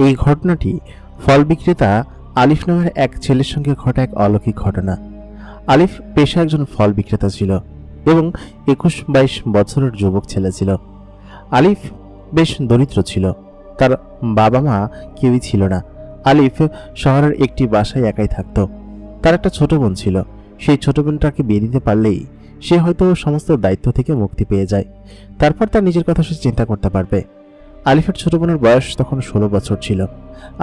এই ঘটনাটি ফল বিক্রেতা আলিফ নামের এক ছেলের সঙ্গে ঘটা এক অলৌকিক ঘটনা। আলিফ পেশা একজন ফল বিক্রেতা ছিল এবং 21-22 বছরের যুবক ছেলে ছিল। আলিফ বেশ দরিদ্র ছিল, তার বাবা মা কেউই ছিল না। আলিফ শহরের একটি বাসায় একাই থাকত। তার একটা ছোট বোন ছিল। সেই ছোট বোনটাকে বিয়ে দিতে পারলেই সে হয়তো সমস্ত দায়িত্ব থেকে মুক্তি পেয়ে যায়। তারপর তার নিজের কথা সে চিন্তা করতে পারবে। আলিফের ছোট বোনের বয়স তখন 16 বছর ছিল।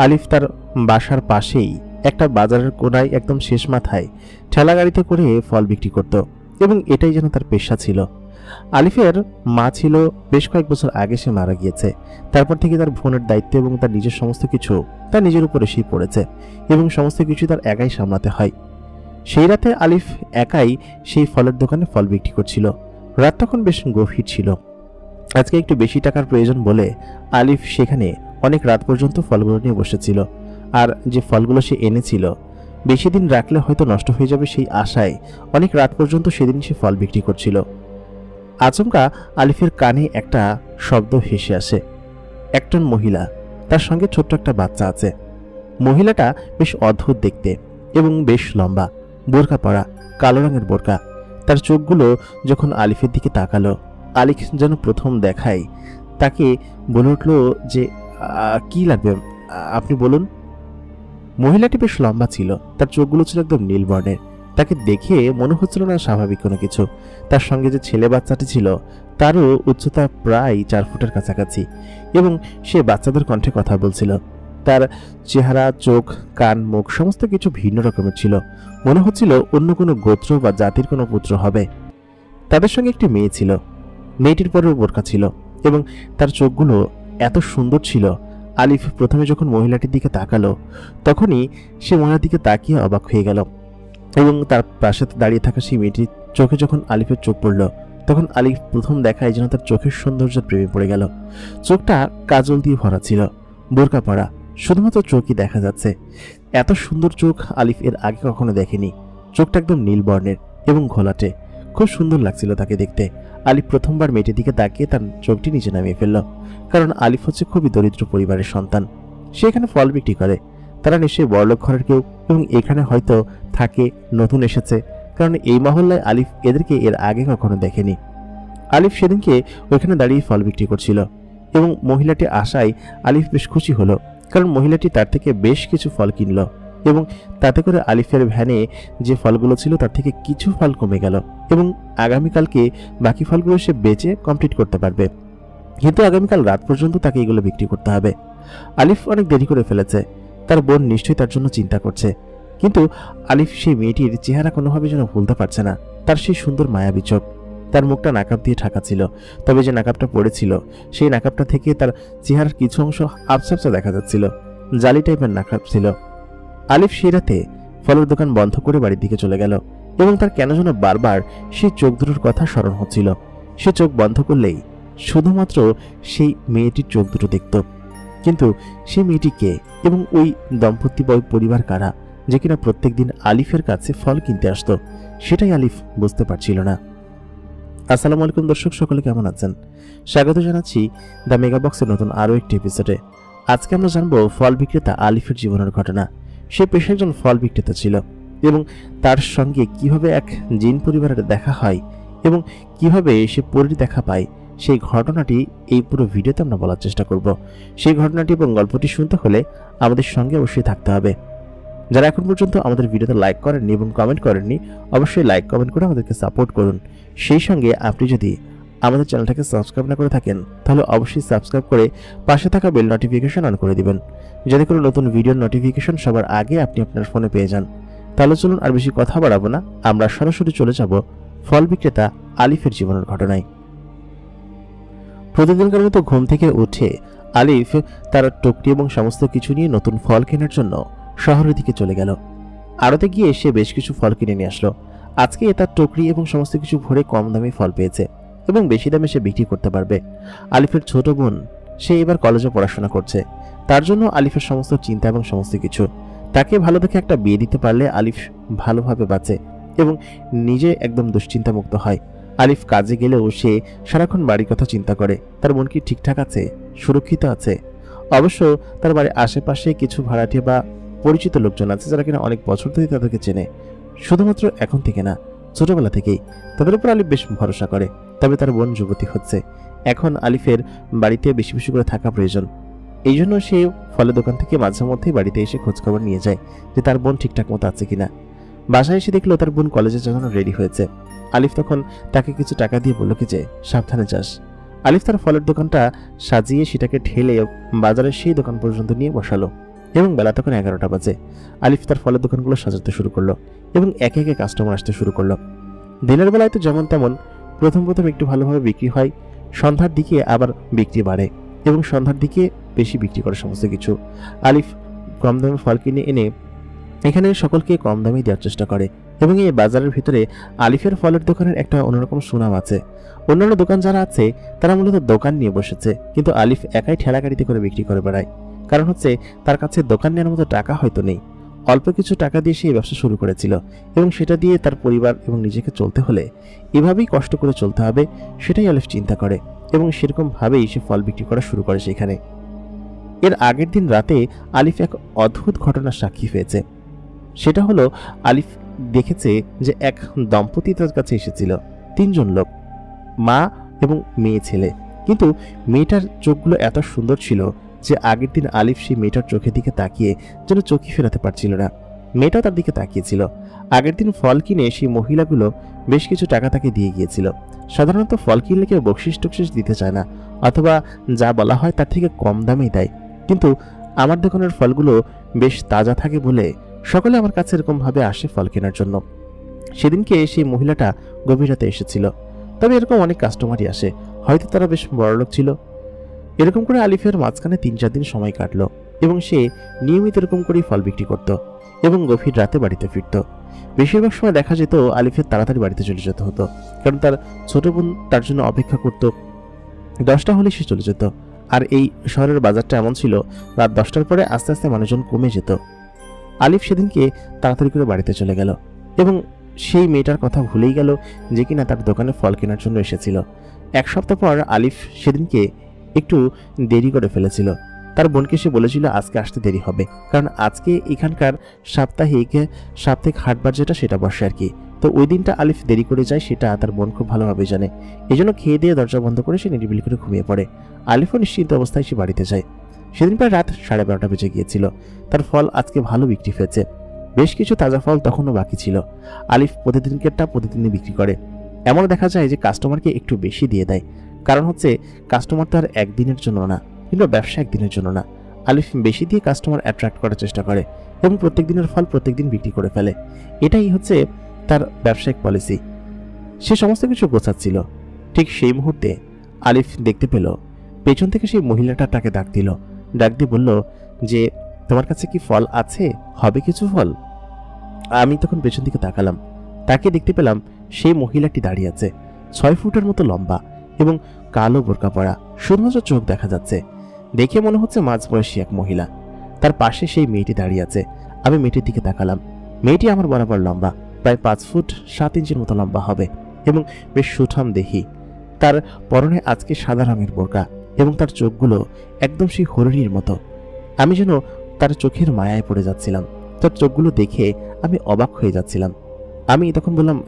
আলিফ তার বাসার পাশেই একটা বাজারের কোনায় একদম শেষ মাথায় ঠেলা গাড়িতে করে ফল বিক্রি করত এবং এটাই যেন তার পেশা ছিল। আলিফের মা ছিল, বেশ কয়েক বছর আগে সে মারা গিয়েছে। তারপর থেকে তার বোনের দায়িত্ব এবং তার নিজের সমস্ত কিছু তার নিজের উপর এসেই পড়েছে এবং সমস্ত কিছু তার একাই সামলাতে হয়। সেই রাতে আলিফ একাই সেই ফলের দোকানে ফল বিক্রি করছিল। রাত তখন বেশ গভীর ছিল। আজকে একটু বেশি টাকার প্রয়োজন বলে আলিফ সেখানে অনেক রাত পর্যন্ত ফলগুলো নিয়ে বসেছিল। আর যে ফলগুলো সে এনেছিল বেশি দিন রাখলে হয়তো নষ্ট হয়ে যাবে সেই আশায় অনেক রাত পর্যন্ত সেদিন সে ফল বিক্রি করছিল। আচমকা আলিফের কানে একটা শব্দ ভেসে আসে। একজন মহিলা, তার সঙ্গে ছোট্ট একটা বাচ্চা আছে। মহিলাটা বেশ অদ্ভুত দেখতে এবং বেশ লম্বা, বোরকা পরা, কালো রঙের বোরকা। তার চোখগুলো যখন আলিফের দিকে তাকালো, আলিফ যেন প্রথম দেখায় তাকে বলে উঠল যে কি লাগবে আপনি বলুন। মহিলাটি বেশ লম্বা ছিল, তার চোখগুলো ছিল একদম নীল বর্ণের। তাকে দেখে মনে হচ্ছিল না স্বাভাবিক কোনো কিছু। তার সঙ্গে যে ছেলে বাচ্চাটি ছিল তারও উচ্চতা প্রায় 4 ফুটের কাছাকাছি এবং সে বাচ্চাদের কণ্ঠে কথা বলছিল। তার চেহারা, চোখ, কান, মুখ সমস্ত কিছু ভিন্ন রকমের ছিল। মনে হচ্ছিল অন্য কোনো গোত্র বা জাতির কোনো পুত্র হবে। তাদের সঙ্গে একটি মেয়ে ছিল। মেয়েটির পরেও বোরকা ছিল এবং তার চোখগুলো এত সুন্দর ছিল। আলিফ প্রথমে যখন মহিলাটির দিকে তাকালো তখনই সে মহিলার দিকে তাকিয়ে অবাক হয়ে গেল এবং তার পাশে দাঁড়িয়ে থাকা সেই মেয়েটির চোখে যখন আলিফের চোখ পড়ল তখন আলিফ প্রথম দেখায় যেন তার চোখের সৌন্দর্যের প্রেমে পড়ে গেল। চোখটা কাজল দিয়ে ভরা ছিল, বোরকা পরা, শুধুমাত্র চোখই দেখা যাচ্ছে। এত সুন্দর চোখ আলিফ এর আগে কখনো দেখেনি। চোখটা একদম নীল বর্ণের এবং ঘোলাটে, খুব সুন্দর লাগছিল তাকে দেখতে। আলিফ প্রথমবার মেয়েটির দিকে তাকিয়ে তার চোখটি নিচে নামিয়ে ফেলল, কারণ আলিফ হচ্ছে খুবই দরিদ্র পরিবারের সন্তান। সে এখানে ফল বিক্রি করে। তারা নিশ্চয়ই বড়লোক ঘরের কেউ এবং এখানে হয়তো থাকে, নতুন এসেছে, কারণ এই মহল্লায় আলিফ এদেরকে এর আগে কখনো দেখেনি। আলিফ সেদিনকে ওইখানে দাঁড়িয়ে ফল বিক্রি করছিল এবং মহিলাটি আশায় আলিফ বেশ খুশি হলো, কারণ মহিলাটি তার থেকে বেশ কিছু ফল কিনল এবং তাতে করে আলিফের ভ্যানে যে ফলগুলো ছিল তার থেকে কিছু ফল কমে গেল এবং আগামীকালকে বাকি ফলগুলো সে বেচে কমপ্লিট করতে পারবে। কিন্তু আগামীকাল রাত পর্যন্ত তাকে এগুলো বিক্রি করতে হবে। আলিফ অনেক দেরি করে ফেলেছে। তার বোন নিশ্চয়ই তার জন্য চিন্তা করছে, কিন্তু আলিফ সেই মেয়েটির চেহারা কোনোভাবে যেন ভুলতে পারছে না। তার সেই সুন্দর মায়াবী চোখ, তার মুখটা নাকাব দিয়ে ঢাকা ছিল, তবে যে নাকাবটা পড়েছিল সেই নাকাবটা থেকে তার চেহারার কিছু অংশ আবছা দেখা যাচ্ছিল, জালি টাইপের নাকাব ছিল। আলিফ সেই রাতে ফলের দোকান বন্ধ করে বাড়ির দিকে চলে গেল এবং তার কেন যেন বারবার সেই চোখ দুটোর কথা স্মরণ হচ্ছিল। সে চোখ বন্ধ করলেই শুধুমাত্র সেই মেয়েটির চোখ দুটো দেখত। কিন্তু সেই মেয়েটি কে এবং ওই দম্পতি পরিবার কারা যে কিনা প্রত্যেক দিন আলিফের কাছে ফল কিনতে আসতো, সেটাই আলিফ বুঝতে পারছিল না। আসসালামু আলাইকুম দর্শক, সকলে কেমন আছেন? স্বাগত জানাচ্ছি দ্য মেগা বক্সের নতুন আরও একটি এপিসোডে। আজকে আমরা জানবো ফল বিক্রেতা আলিফের জীবনের ঘটনা। সে পেশায় একজন ফল বিক্রেতা ছিল এবং তার সঙ্গে কিভাবে এক জিন পরিবারের দেখা হয় এবং কিভাবে সে পরীর দেখা পায়, সেই ঘটনাটি এই পুরো ভিডিওতে আমরা বলার চেষ্টা করব। সেই ঘটনাটি এবং গল্পটি শুনতে হলে আমাদের সঙ্গে অবশ্যই থাকতে হবে। যারা এখন পর্যন্ত আমাদের ভিডিওতে লাইক করেননি এবং কমেন্ট করেননি, অবশ্যই লাইক কমেন্ট করে আমাদেরকে সাপোর্ট করুন। সেই সঙ্গে আপনি যদি আমাদের চ্যানেলটাকে সাবস্ক্রাইব না করে থাকেন তাহলে অবশ্যই সাবস্ক্রাইব করে পাশে থাকা বেল নোটিফিকেশন অন করে দিবেন, যাতে করে নতুন ভিডিওর নোটিফিকেশন সবার আগে আপনি আপনার ফোনে পেয়ে যান। তাহলে চলুন আর বেশি কথা বাড়াবো না, আমরা সরাসরি চলে যাব ফল বিক্রেতা আলিফের জীবনের ঘটনায়। প্রতিদিনকার মতো ঘুম থেকে উঠে আলিফ তার টুকরি এবং সমস্ত কিছু নিয়ে নতুন ফল কেনার জন্য শহরের দিকে চলে গেল। আড়তে গিয়ে সে বেশ কিছু ফল কিনে নিয়ে আসলো। আজকে তার টুকরি এবং সমস্ত কিছু ভরে কম দামে ফল পেয়েছে এবং বেশি দামে সে বিক্রি করতে পারবে। আলিফের ছোট বোন, সে এবার কলেজে পড়াশোনা করছে, তার জন্য আলিফের সমস্ত চিন্তা এবং সমস্ত কিছু। তাকে ভালো দেখে একটা বিয়ে দিতে পারলে আলিফ ভালোভাবে বাঁচে এবং নিজে একদম দুশ্চিন্তামুক্ত হয়। আলিফ কাজে গেলেও সে সারাক্ষণ বাড়ির কথা চিন্তা করে, তার বোন কি ঠিকঠাক আছে, সুরক্ষিত আছে। অবশ্য তার বাড়ির আশেপাশে কিছু ভাড়াটিয়া বা পরিচিত লোকজন আছে যারা কিনা অনেক বছর ধরে তাদেরকে চেনে। শুধুমাত্র এখন থেকে না, ছোটবেলা থেকেই তাদের উপর আলিফ বেশ ভরসা করে। তবে তার বোন যুবতী হচ্ছে, এখন আলিফের বাড়িতে বেশি বেশি করে থাকা প্রয়োজন। এই জন্য সে ফলের দোকান থেকে মাঝে মধ্যেই বাড়িতে এসে খোঁজখবর নিয়ে যায় যে তার বোন ঠিকঠাক মতো আছে কিনা। বাসায় এসে দেখলো তার বোন কলেজে যাওয়ার রেডি হয়েছে। আলিফ তখন তাকে কিছু টাকা দিয়ে বলল কি যে সাবধানে যাস। আলিফ তার ফলের দোকানটা সাজিয়ে সেটাকে ঠেলে বাজারের সেই দোকান পর্যন্ত নিয়ে বসালো এবং বেলা তখন 11টা বাজে। আলিফ তার ফলের দোকানগুলো সাজাতে শুরু করলো এবং একে একে কাস্টমার আসতে শুরু করলো। দিনের বেলায় তো যেমন তেমন প্রথম একটু ভালোভাবে বিক্রি হয়, সন্ধ্যার দিকে আবার বিক্রি বাড়ে এবং সন্ধ্যার দিকে বেশি বিক্রি করে সমস্ত কিছু। আলিফ কম দামে ফল কিনে এনে এখানে সকলকে কম দামে দেওয়ার চেষ্টা করে এবং এই বাজারের ভিতরে আলিফের ফলের দোকানের একটা অন্যরকম সুনাম আছে। অন্যান্য দোকান যারা আছে তারা মূলত দোকান নিয়ে বসেছে, কিন্তু আলিফ একাই ঠেলা গাড়িতে করে বিক্রি করে বেড়ায়। কারণ হচ্ছে তার কাছে দোকান নেওয়ার মতো টাকা হয়তো নেই, অল্প কিছু টাকা দিয়ে সে ব্যবসা শুরু করেছিল এবং সেটা দিয়ে তার পরিবার এবং নিজেকে চলতে হলে এভাবেই কষ্ট করে চলতে হবে, সেটাই আলিফ চিন্তা করে এবং সেরকম ভাবেই সে ফল বিক্রি করা শুরু করে সেখানে। এর আগের দিন রাতে আলিফ এক অদ্ভুত ঘটনার সাক্ষী হয়েছে। সেটা হলো আলিফ দেখেছে যে এক দম্পতি তার কাছে এসেছিল, 3 জন লোক, মা এবং মেয়ে ছেলে। কিন্তু মেয়েটার চোখগুলো এত সুন্দর ছিল যে আগের দিন আলিফ সেই মেয়েটার চোখের দিকে তাকিয়ে যেন চোখই ফেরাতে পারছিল না। মেয়েটাও তার দিকে তাকিয়েছিল। আগের দিন ফল কিনে সেই মহিলাগুলো বেশ কিছু টাকা তাকে দিয়ে গিয়েছিল। সাধারণত ফল কিনলে কেউ বকশিস টকশিস দিতে চায় না, অথবা যা বলা হয় তার থেকে কম দামেই দেয়। কিন্তু আমার দোকানের ফলগুলো বেশ তাজা থাকে বলে সকলে আমার কাছে এরকম ভাবে আসে ফল কেনার জন্য। সেদিনকে সেই মহিলাটা গভীর রাতে এসেছিল। তবে এরকম অনেক কাস্টমারই আসে, হয়তো তারা বেশ বড়লোক ছিল। এরকম করে আলিফের মাঝখানে 3-4 দিন সময় কাটলো এবং সে নিয়মিত এরকম করেই ফল বিক্রি করত এবং গভীর রাতে বাড়িতে ফিরত। বেশিরভাগ সময় দেখা যেত আলিফের তাড়াতাড়ি বাড়িতে চলে যেতে হতো, কারণ তার ছোট বোন তার জন্য অপেক্ষা করত। 10টা হলে সে চলে যেত। আর এই শহরের বাজারটা এমন ছিল, রাত 10টার পরে আস্তে আস্তে মানুষজন কমে যেত। আলিফ সেদিনকে তাড়াতাড়ি করে বাড়িতে চলে গেল এবং সেই মেয়েটার কথা ভুলেই গেল যে কিনা তার দোকানে ফল কেনার জন্য এসেছিল। 1 সপ্তাহ পর আলিফ সেদিনকে একটু দেরি করে ফেলেছিল। তার বোনকে সে বলেছিল আজকে আসতে দেরি হবে, কারণ আজকে এখানকার সাপ্তাহিক হাটবার যেটা সেটা বসে আর কি। তো ওই দিনটা আলিফ দেরি করে যায়, সেটা তার বোন খুব ভালোভাবে জানে। এই জন্য খেয়ে দিয়ে দরজা বন্ধ করে সে নিরিবিলি করে ঘুমিয়ে পড়ে। আলিফও নিশ্চিন্ত অবস্থায় সে বাড়িতে যায়। সেদিন প্রায় রাত 12:30 বেজে গিয়েছিল। তার ফল আজকে ভালো বিক্রি হয়েছে। বেশ কিছু তাজা ফল তখনও বাকি ছিল। আলিফ প্রতিদিনকেরটা প্রতিদিনই বিক্রি করে। এমন দেখা যায় যে কাস্টমারকে একটু বেশি দিয়ে দেয়, কারণ হচ্ছে কাস্টমার তো আর একদিনের জন্য না, কিংবা ব্যবসা একদিনের জন্য না। আলিফ বেশি দিয়ে কাস্টমার অ্যাট্রাক্ট করার চেষ্টা করে এবং প্রত্যেক দিনের ফল প্রত্যেকদিন বিক্রি করে ফেলে। এটাই হচ্ছে তার ব্যবসায়িক পলিসি। সে সমস্ত কিছু গোছাচ্ছিল, ঠিক সেই মুহূর্তে আলিফ দেখতে পেল পেছন থেকে সেই মহিলাটা তাকে ডাক দিল। ডাক দিয়ে বলল যে তোমার কাছে কি ফল আছে, হবে কিছু ফল? আমি তখন পেছন দিকে তাকালাম, তাকে দেখতে পেলাম সেই মহিলাটি দাঁড়িয়ে আছে, 6 ফুটের মতো লম্বা এবং কালো বোরকা পরা, শুধুমাত্র চোখ দেখা যাচ্ছে। দেখে মনে হচ্ছে মাঝবয়সী এক মহিলা। তার পাশে সেই মেয়েটি দাঁড়িয়ে আছে। আমি মেয়েটির দিকে তাকালাম। মেয়েটি আমার বরাবর লম্বা, প্রায় 5 ফুট 7 ইঞ্চির মতো লম্বা হবে এবং বেশ সুঠাম দেহি। তার পরনে আজকে সাদা রঙের বোরকা এবং তার চোখগুলো একদম সেই হরিণীর মতো। আমি যেন তার চোখের মায়ায় পড়ে যাচ্ছিলাম। তার চোখগুলো দেখে আমি অবাক হয়ে যাচ্ছিলাম। আমি তখন বললাম,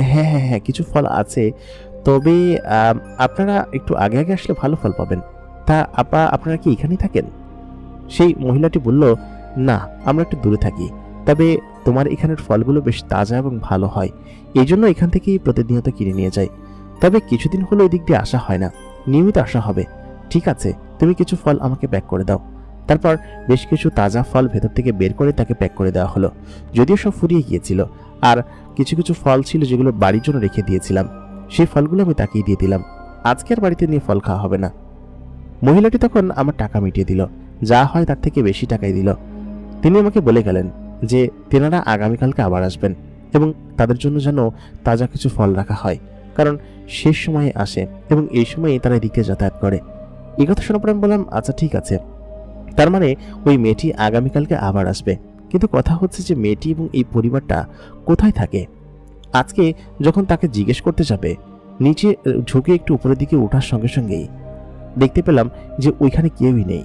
হ্যাঁ হ্যাঁ হ্যাঁ, কিছু ফল আছে, তবে আপনারা একটু আগে আগে আসলে ভালো ফল পাবেন। তা আপা, আপনারা কি এখানেই থাকেন? সেই মহিলাটি বলল, না, আমরা একটু দূরে থাকি, তবে তোমার এখানের ফলগুলো বেশ তাজা এবং ভালো হয়, এই জন্য এখান থেকেই প্রতিনিয়ত কিনে নিয়ে যাই। তবে কিছুদিন হলো এই দিক দিয়ে আসা হয় না, নিয়মিত আসা হবে। ঠিক আছে, তুমি কিছু ফল আমাকে প্যাক করে দাও। তারপর বেশ কিছু তাজা ফল ভেতর থেকে বের করে তাকে প্যাক করে দেওয়া হলো। যদিও সব ফুরিয়ে গিয়েছিল, আর কিছু কিছু ফল ছিল যেগুলো বাড়ির জন্য রেখে দিয়েছিলাম, সেই ফলগুলো আমি তাকেই দিয়ে দিলাম। আজকে আর বাড়িতে নিয়ে ফল খাওয়া হবে না। মহিলাটি তখন আমার টাকা মিটিয়ে দিল, যা হয় তার থেকে বেশি টাকাই দিল। তিনি আমাকে বলে গেলেন যে তেনারা আগামীকালকে আবার আসবেন এবং তাদের জন্য যেন তাজা কিছু ফল রাখা হয়, কারণ শেষ সময়ে আসে এবং এই সময়ে তারা এদিকে যাতায়াত করে। এই কথা শোনার পর আমি বললাম, আচ্ছা ঠিক আছে, তার মানে ওই মেয়েটি আগামীকালকে আবার আসবে। কিন্তু কথা হচ্ছে যে মেয়েটি এবং এই পরিবারটা কোথায় থাকে? আজকে যখন তাকে জিজ্ঞেস করতে যাবে, নিচে ঝুঁকে একটু উপরের দিকে ওঠার সঙ্গে সঙ্গেই দেখতে পেলাম যে ওইখানে কেউই নেই।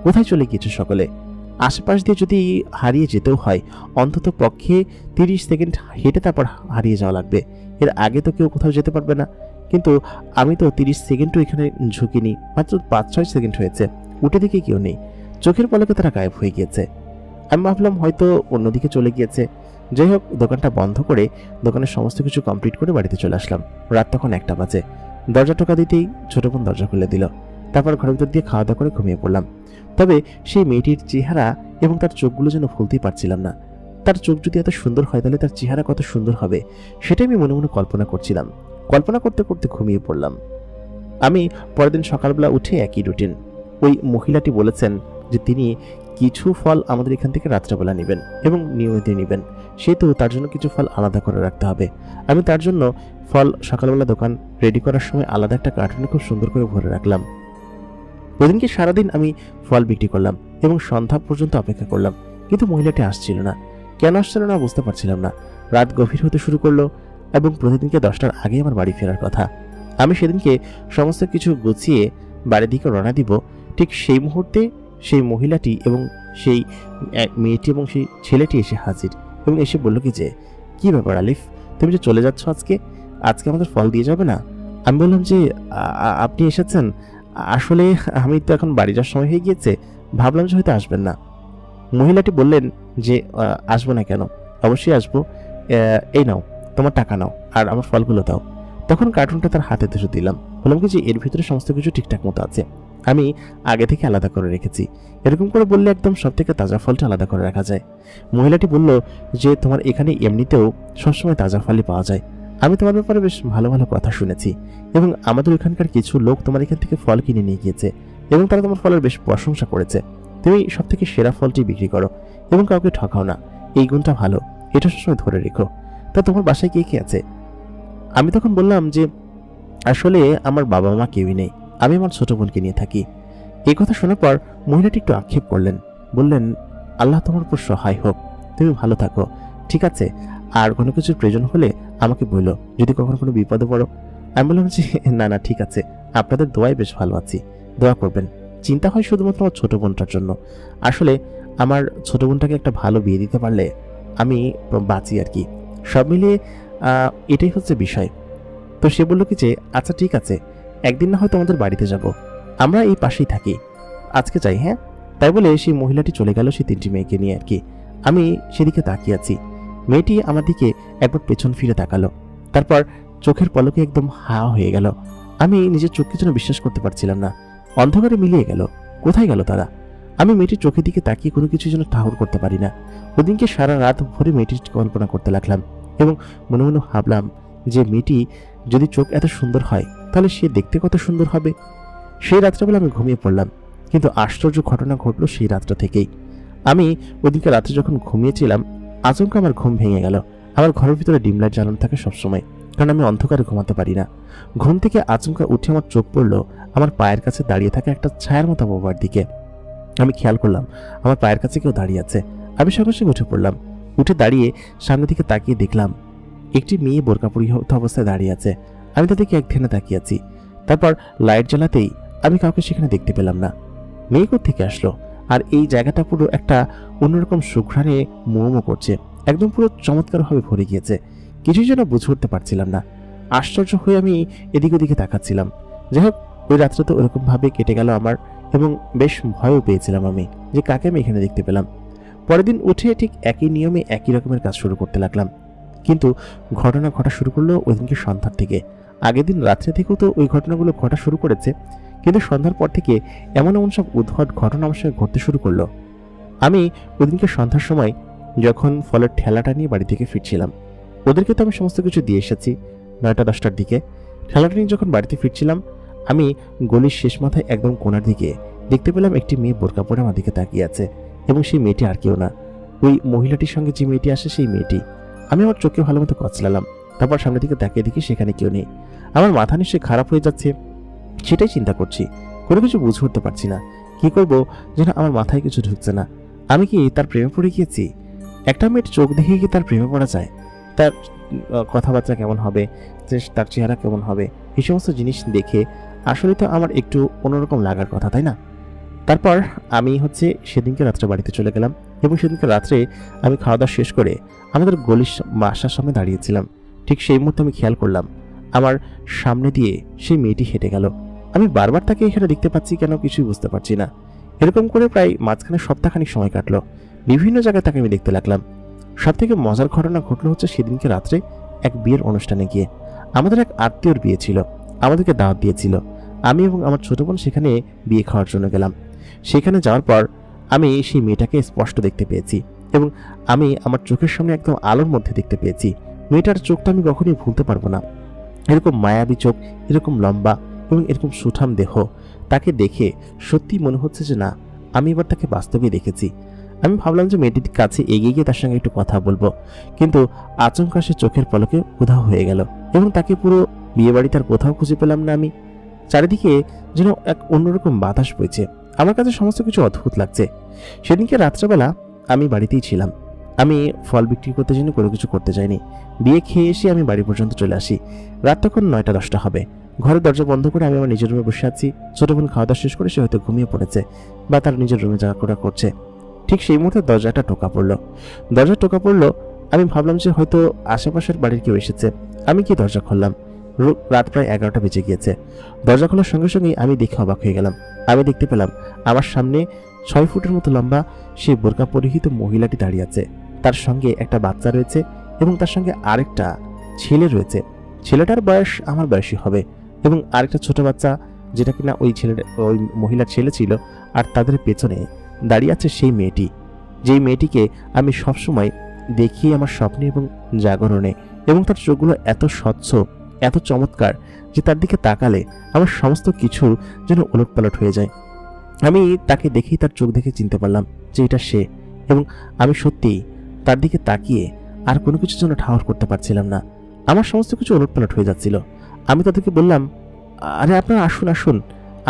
কোথায় চলে গিয়েছে সকলে? আশেপাশ দিয়ে যদি হারিয়ে যেতেও হয়, অন্তত পক্ষে 30 সেকেন্ড হেঁটে তারপর হারিয়ে যাওয়া লাগবে। এর আগে তো কেউ কোথাও যেতে পারবে না। কিন্তু আমি তো 30 সেকেন্ডও এখানে ঝুঁকিনি, মাত্র 5-6 সেকেন্ড হয়েছে। উঠে দেখে কেউ নেই, চোখের পলকে তারা গায়েব হয়ে গিয়েছে। আমি ভাবলাম হয়তো অন্যদিকে চলে গিয়েছে। যাই হোক, দোকানটা বন্ধ করে দোকানের সমস্ত কিছু কমপ্লিট করে বাড়িতে চলে আসলাম। রাত তখন 1টা বাজে। দরজা টোকা দিতেই ছোট বোন দরজা খুলে দিল। তারপর ঘরের ভিতর দিয়ে খাওয়া দাওয়া করে ঘুমিয়ে পড়লাম। তবে সেই মেয়েটির চেহারা এবং তার চোখগুলো যেন ভুলতেই পারছিলাম না। তার চোখ যদি এত সুন্দর হয় তাহলে তার চেহারা কত সুন্দর হবে, সেটাই আমি মনে মনে কল্পনা করছিলাম। কল্পনা করতে করতে ঘুমিয়ে পড়লাম। আমি পরের দিন সকালবেলা উঠে একই রুটিন। ওই মহিলাটি বলেছেন যে তিনি কিছু ফল আমাদের এখান থেকে রাত্রেবেলা নেবেন এবং নিয়মিত নেবেন, সেহেতু তার জন্য কিছু ফল আলাদা করে রাখতে হবে। আমি তার জন্য ফল সকালবেলা দোকান রেডি করার সময় আলাদা একটা কার্টুনে খুব সুন্দর করে ভরে রাখলাম। ওইদিনকে সারাদিন আমি ফল বিক্রি করলাম এবং সন্ধ্যা পর্যন্ত অপেক্ষা করলাম, কিন্তু মহিলাটি আসছিল না। কেন আসছিল না বুঝতে পারছিলাম না। রাত গভীর হতে শুরু করলো এবং প্রতিদিনকে 10টার আগে আমার বাড়ি ফেরার কথা। আমি সেদিনকে সমস্ত কিছু গুছিয়ে বাড়ির দিকে রওনা দিব, ঠিক সেই মুহূর্তে সেই মহিলাটি এবং সেই মেয়েটি এবং সেই ছেলেটি এসে হাজির এবং এসে বলল যে কি ব্যাপার আলিফ, তুমি যে চলে যাচ্ছ আজকে আজকে আমাদের ফল দিয়ে যাবে না? আমি বললাম যে আপনি এসেছেন, আসলে আমি তো এখন বাড়ি যাওয়ার সময় হয়ে গিয়েছে, ভাবলাম যে হয়তো আসবেন না। মহিলাটি বললেন যে আসবো না কেন, অবশ্যই আসবো, এই নাও তোমার টাকা নাও আর আমার ফলগুলো দাও। তখন কার্টুনটা তার হাতে ধরে দিলাম, বললাম কি যে এর ভিতরে সমস্ত কিছু ঠিকঠাক মতো আছে, আমি আগে থেকে আলাদা করে রেখেছি। এরকম করে বললে একদম সব থেকে তাজা ফলটা আলাদা করে রাখা যায়। মহিলাটি বলল যে তোমার এখানে এমনিতেও সবসময় তাজা ফলই পাওয়া যায়, আমি তোমার ব্যাপারে বেশ ভালো ভালো কথা শুনেছি এবং আমাদের ওখানকার কিছু লোক তোমার এখান থেকে ফল কিনে নিয়ে গিয়েছে এবং তারা তোমার ফলের বেশ প্রশংসা করেছে। তুমি সব থেকে সেরা ফলটি বিক্রি করো এবং কাউকে ঠকাও না, এই গুণটা ভালো, এটা সবসময় ধরে রেখো। তা তোমার বাসায় কে কে আছে? আমি তখন বললাম যে আসলে আমার বাবা মা কেউই নেই, আমি আমার ছোট বোনকে নিয়ে থাকি। এই কথা শোনার পর মহিলাটি একটু আক্ষেপ করলেন, বললেন আল্লাহ তোমার উপর সহায় হোক, তুমি ভালো থাকো, ঠিক আছে, আর কোনো কিছুর প্রয়োজন হলে আমাকে বলো, যদি কখনো কোনো বিপদে পড়ো। আমি বললাম যে না না ঠিক আছে, আপনাদের দোয়ায় বেশ ভালো আছি, দোয়া করবেন। চিন্তা হয় শুধুমাত্র আমার ছোট বোনটার জন্য। আসলে আমার ছোট বোনটাকে একটা ভালো বিয়ে দিতে পারলে আমি বাঁচি আর কি। সব মিলিয়ে এটাই হচ্ছে বিষয়। তো সে বলল কি যে আচ্ছা ঠিক আছে, একদিন না হয়তো আমাদের বাড়িতে যাব, আমরা এই পাশেই থাকি, আজকে যাই। হ্যাঁ, তাই বলে সেই মহিলাটি চলে গেল সেই 3টি মেয়েকে নিয়ে আর কি। আমি সেদিকে তাকিয়ে আছি। মেয়েটি আমার দিকে একবার পেছন ফিরে তাকালো, তারপর চোখের পলকে একদম হা হয়ে গেল। আমি নিজের চোখকে যেন বিশ্বাস করতে পারছিলাম না। অন্ধকারে মিলিয়ে গেল, কোথায় গেল তারা? আমি মেয়েটির চোখের দিকে তাকিয়ে কোনো কিছু যেন ঠাহর করতে পারি না। ওদিনকে সারা রাত ভরে মেয়েটির কল্পনা করতে লাগলাম এবং মনে মনে ভাবলাম যে মেয়েটি যদি চোখ এত সুন্দর হয় তাহলে সে দেখতে কত সুন্দর হবে। সেই রাত্রেবেলা আমি ঘুমিয়ে পড়লাম, কিন্তু আশ্চর্য ঘটনা ঘটলো সেই রাতটা থেকেই। আমি ওদিনকে রাত্রে যখন ঘুমিয়েছিলাম আচমকা আমার ঘুম ভেঙে গেল। আমার ঘরের ভিতরে ডিম লাইট জ্বালানো থাকে সবসময়, কারণ আমি অন্ধকারে ঘুমাতে পারি না। ঘুম থেকে আচমকা উঠে আমার চোখ পড়লো আমার পায়ের কাছে দাঁড়িয়ে থাকা একটা ছায়ার মতো বাবার দিকে। আমি খেয়াল করলাম আমার পায়ের কাছে কেউ দাঁড়িয়ে আছে। আমি সঙ্গে সঙ্গে উঠে পড়লাম। উঠে দাঁড়িয়ে সামনের দিকে তাকিয়ে দেখলাম একটি মেয়ে বোরকা পরিহিত অবস্থায় দাঁড়িয়ে আছে। আমি তাদেরকে এক ধ্যানে তাকিয়ে আছি। তারপর লাইট জ্বালাতেই আমি কাউকে সেখানে দেখতে পেলাম না। মেয়ে কোত্থেকে আসলো? আর এই জায়গাটা পুরো একটা অন্যরকম সুঘ্রাণে মোমো করছে, একদম পুরো চমৎকারভাবে ভরে গিয়েছে। কিছুই যেন বুঝে উঠতে পারছিলাম না। আশ্চর্য হয়ে আমি এদিক ওদিকে তাকাচ্ছিলাম। যাই হোক, ওই রাত্রে তো ওরকম ভাবে কেটে গেল আমার এবং বেশ ভয়ও পেয়েছিলাম আমি যে কাকে আমি এখানে দেখতে পেলাম। পরের দিন উঠে ঠিক একই নিয়মে একই রকমের কাজ শুরু করতে লাগলাম, কিন্তু ঘটনা ঘটা শুরু করলো ওই দিনকে সন্ধ্যার থেকে। আগের দিন রাত্রে থেকেও তো ওই ঘটনাগুলো ঘটা শুরু করেছে, কিন্তু সন্ধ্যার পর থেকে এমন এমন সব উদ্ভট ঘটনা আমার সঙ্গে ঘটতে শুরু করলো। আমি ওদিনকে সন্ধ্যার সময় যখন ফলের ঠেলাটা নিয়ে বাড়ি থেকে ফিরছিলাম, ওদেরকে তো আমি সমস্ত কিছু দিয়ে এসেছি 9টা 10টার দিকে। ঠেলাটা নিয়ে যখন বাড়িতে ফিরছিলাম আমি গলির শেষ মাথায় একদম কোণার দিকে দেখতে পেলাম একটি মেয়ে বোরকা পরে আমার দিকে তাকিয়ে আছে এবং সেই মেয়েটি আর কেউ না, ওই মহিলাটির সঙ্গে যে মেয়েটি আসে সেই মেয়েটি। আমি আমার চোখে ভালো মতো কচলালাম, তারপর সামনের দিকে তাকিয়ে দেখি সেখানে কেউ নেই। আমার মাথা নিশ্চয়ই খারাপ হয়ে যাচ্ছে, সেটাই চিন্তা করছি। কোনো কিছু বুঝে উঠতে পারছি না, কি করবো যেন আমার মাথায় কিছু ঢুকছে না। আমি কি তার প্রেমে পড়ে গিয়েছি? একটা মেয়ের চোখ দেখে কি তার প্রেমে পড়া যায়? তার কথাবার্তা কেমন হবে, যে তার চেহারা কেমন হবে, এই সমস্ত জিনিস দেখে আসলে তো আমার একটু অন্যরকম লাগার কথা, তাই না? তারপর আমি সেদিনকে রাত্রে বাড়িতে চলে গেলাম এবং সেদিনকে রাত্রে আমি খাওয়া দাওয়া শেষ করে আমাদের গলির বাসার সামনে দাঁড়িয়েছিলাম। ঠিক সেই মুহূর্তে আমি খেয়াল করলাম আমার সামনে দিয়ে সেই মেয়েটি হেঁটে গেল। আমি বারবার তাকে এখানে দেখতে পাচ্ছি কেন কিছুই বুঝতে পারছি না। এরকম করে প্রায় মাঝখানে সপ্তাহখানিক সময় কাটলো। বিভিন্ন জায়গায় তাকে আমি দেখতে লাগলাম। সব থেকে মজার ঘটনা ঘটলো সেদিনকে রাত্রে এক বিয়ের অনুষ্ঠানে গিয়ে। আমাদের এক আত্মীয়র বিয়ে ছিল, আমাদেরকে দাওয়াত দিয়েছিল। আমি এবং আমার ছোট বোন সেখানে বিয়ে খাওয়ার জন্য গেলাম। সেখানে যাওয়ার পর আমি সেই মেয়েটাকে স্পষ্ট দেখতে পেয়েছি এবং আমি আমার চোখের সামনে একদম আলোর মধ্যে দেখতে পেয়েছি। মেয়েটার চোখটা আমি কখনোই ভুলতে পারবো না। এরকম মায়াবী চোখ, এরকম লম্বা এবং এরকম সুঠাম দেহ। তাকে দেখে সত্যি মনে হচ্ছে যে না, আমি এবার তাকে বাস্তবেই দেখেছি। আমি ভাবলাম যে মেয়েটির কাছে এগিয়ে গিয়ে তার সঙ্গে একটু কথা বলবো, কিন্তু আচমকা সে চোখের পলকে উধাও হয়ে গেল এবং তাকে পুরো বিয়ে বাড়িতে আর কোথাও খুঁজে পেলাম না। আমি চারিদিকে যেন এক অন্যরকম বাতাস বইছে। আমার কাছে সমস্ত কিছু অদ্ভুত লাগছে। সেদিনকে রাত্রেবেলা আমি বাড়িতেই ছিলাম। আমি ফল বিক্রি করতে জন্য কোনো কিছু করতে যাইনি। বিয়ে খেয়ে এসে আমি বাড়ি পর্যন্ত চলে আসি। রাত তখন 9টা-10টা হবে। ঘরের দরজা বন্ধ করে আমি আমার নিজের রুমে বসে আছি। ছোট বোন খাওয়া দাওয়া শেষ করে সে হয়তো ঘুমিয়ে পড়েছে বা তার নিজের রুমে যাওয়া করছে। ঠিক সেই মুহূর্তে দরজাটা টোকা পড়লো। আমি ভাবলাম যে হয়তো আশেপাশের বাড়ির কেউ এসেছে। আমি কি দরজা খুললাম। রাত প্রায় 11টা বেজে গিয়েছে। দরজা খোলার সঙ্গে সঙ্গেই আমি দেখে অবাক হয়ে গেলাম। আমি দেখতে পেলাম আমার সামনে 6 ফুটের মতো লম্বা সেই বোরকা পরিহিত মহিলাটি দাঁড়িয়ে আছে। তার সঙ্গে একটা বাচ্চা রয়েছে এবং তার সঙ্গে আরেকটা ছেলে রয়েছে। ছেলেটার বয়স আমার বয়সী হবে এবং আরেকটা ছোট বাচ্চা, যেটা কিনা ওই মহিলার ছেলে ছিল। আর তাদের পেছনে দাঁড়িয়ে আছে সেই মেয়েটি, যেই মেয়েটিকে আমি সবসময় দেখি আমার স্বপ্নে এবং জাগরণে, এবং তার চোখগুলো এত স্বচ্ছ, এত চমৎকার যে তার দিকে তাকালে আমার সমস্ত কিছু যেন ওলটপালট হয়ে যায়। আমি তাকে দেখেই তার চোখ দেখে চিনতে পারলাম যে এটা সে, এবং আমি সত্যিই তার দিকে তাকিয়ে আর কোনো কিছুর জন্য ঠাহর করতে পারছিলাম না। আমার সমস্ত কিছু ওলটপালট হয়ে যাচ্ছিল। আমি তাদেরকে বললাম, আরে আপনারা আসুন,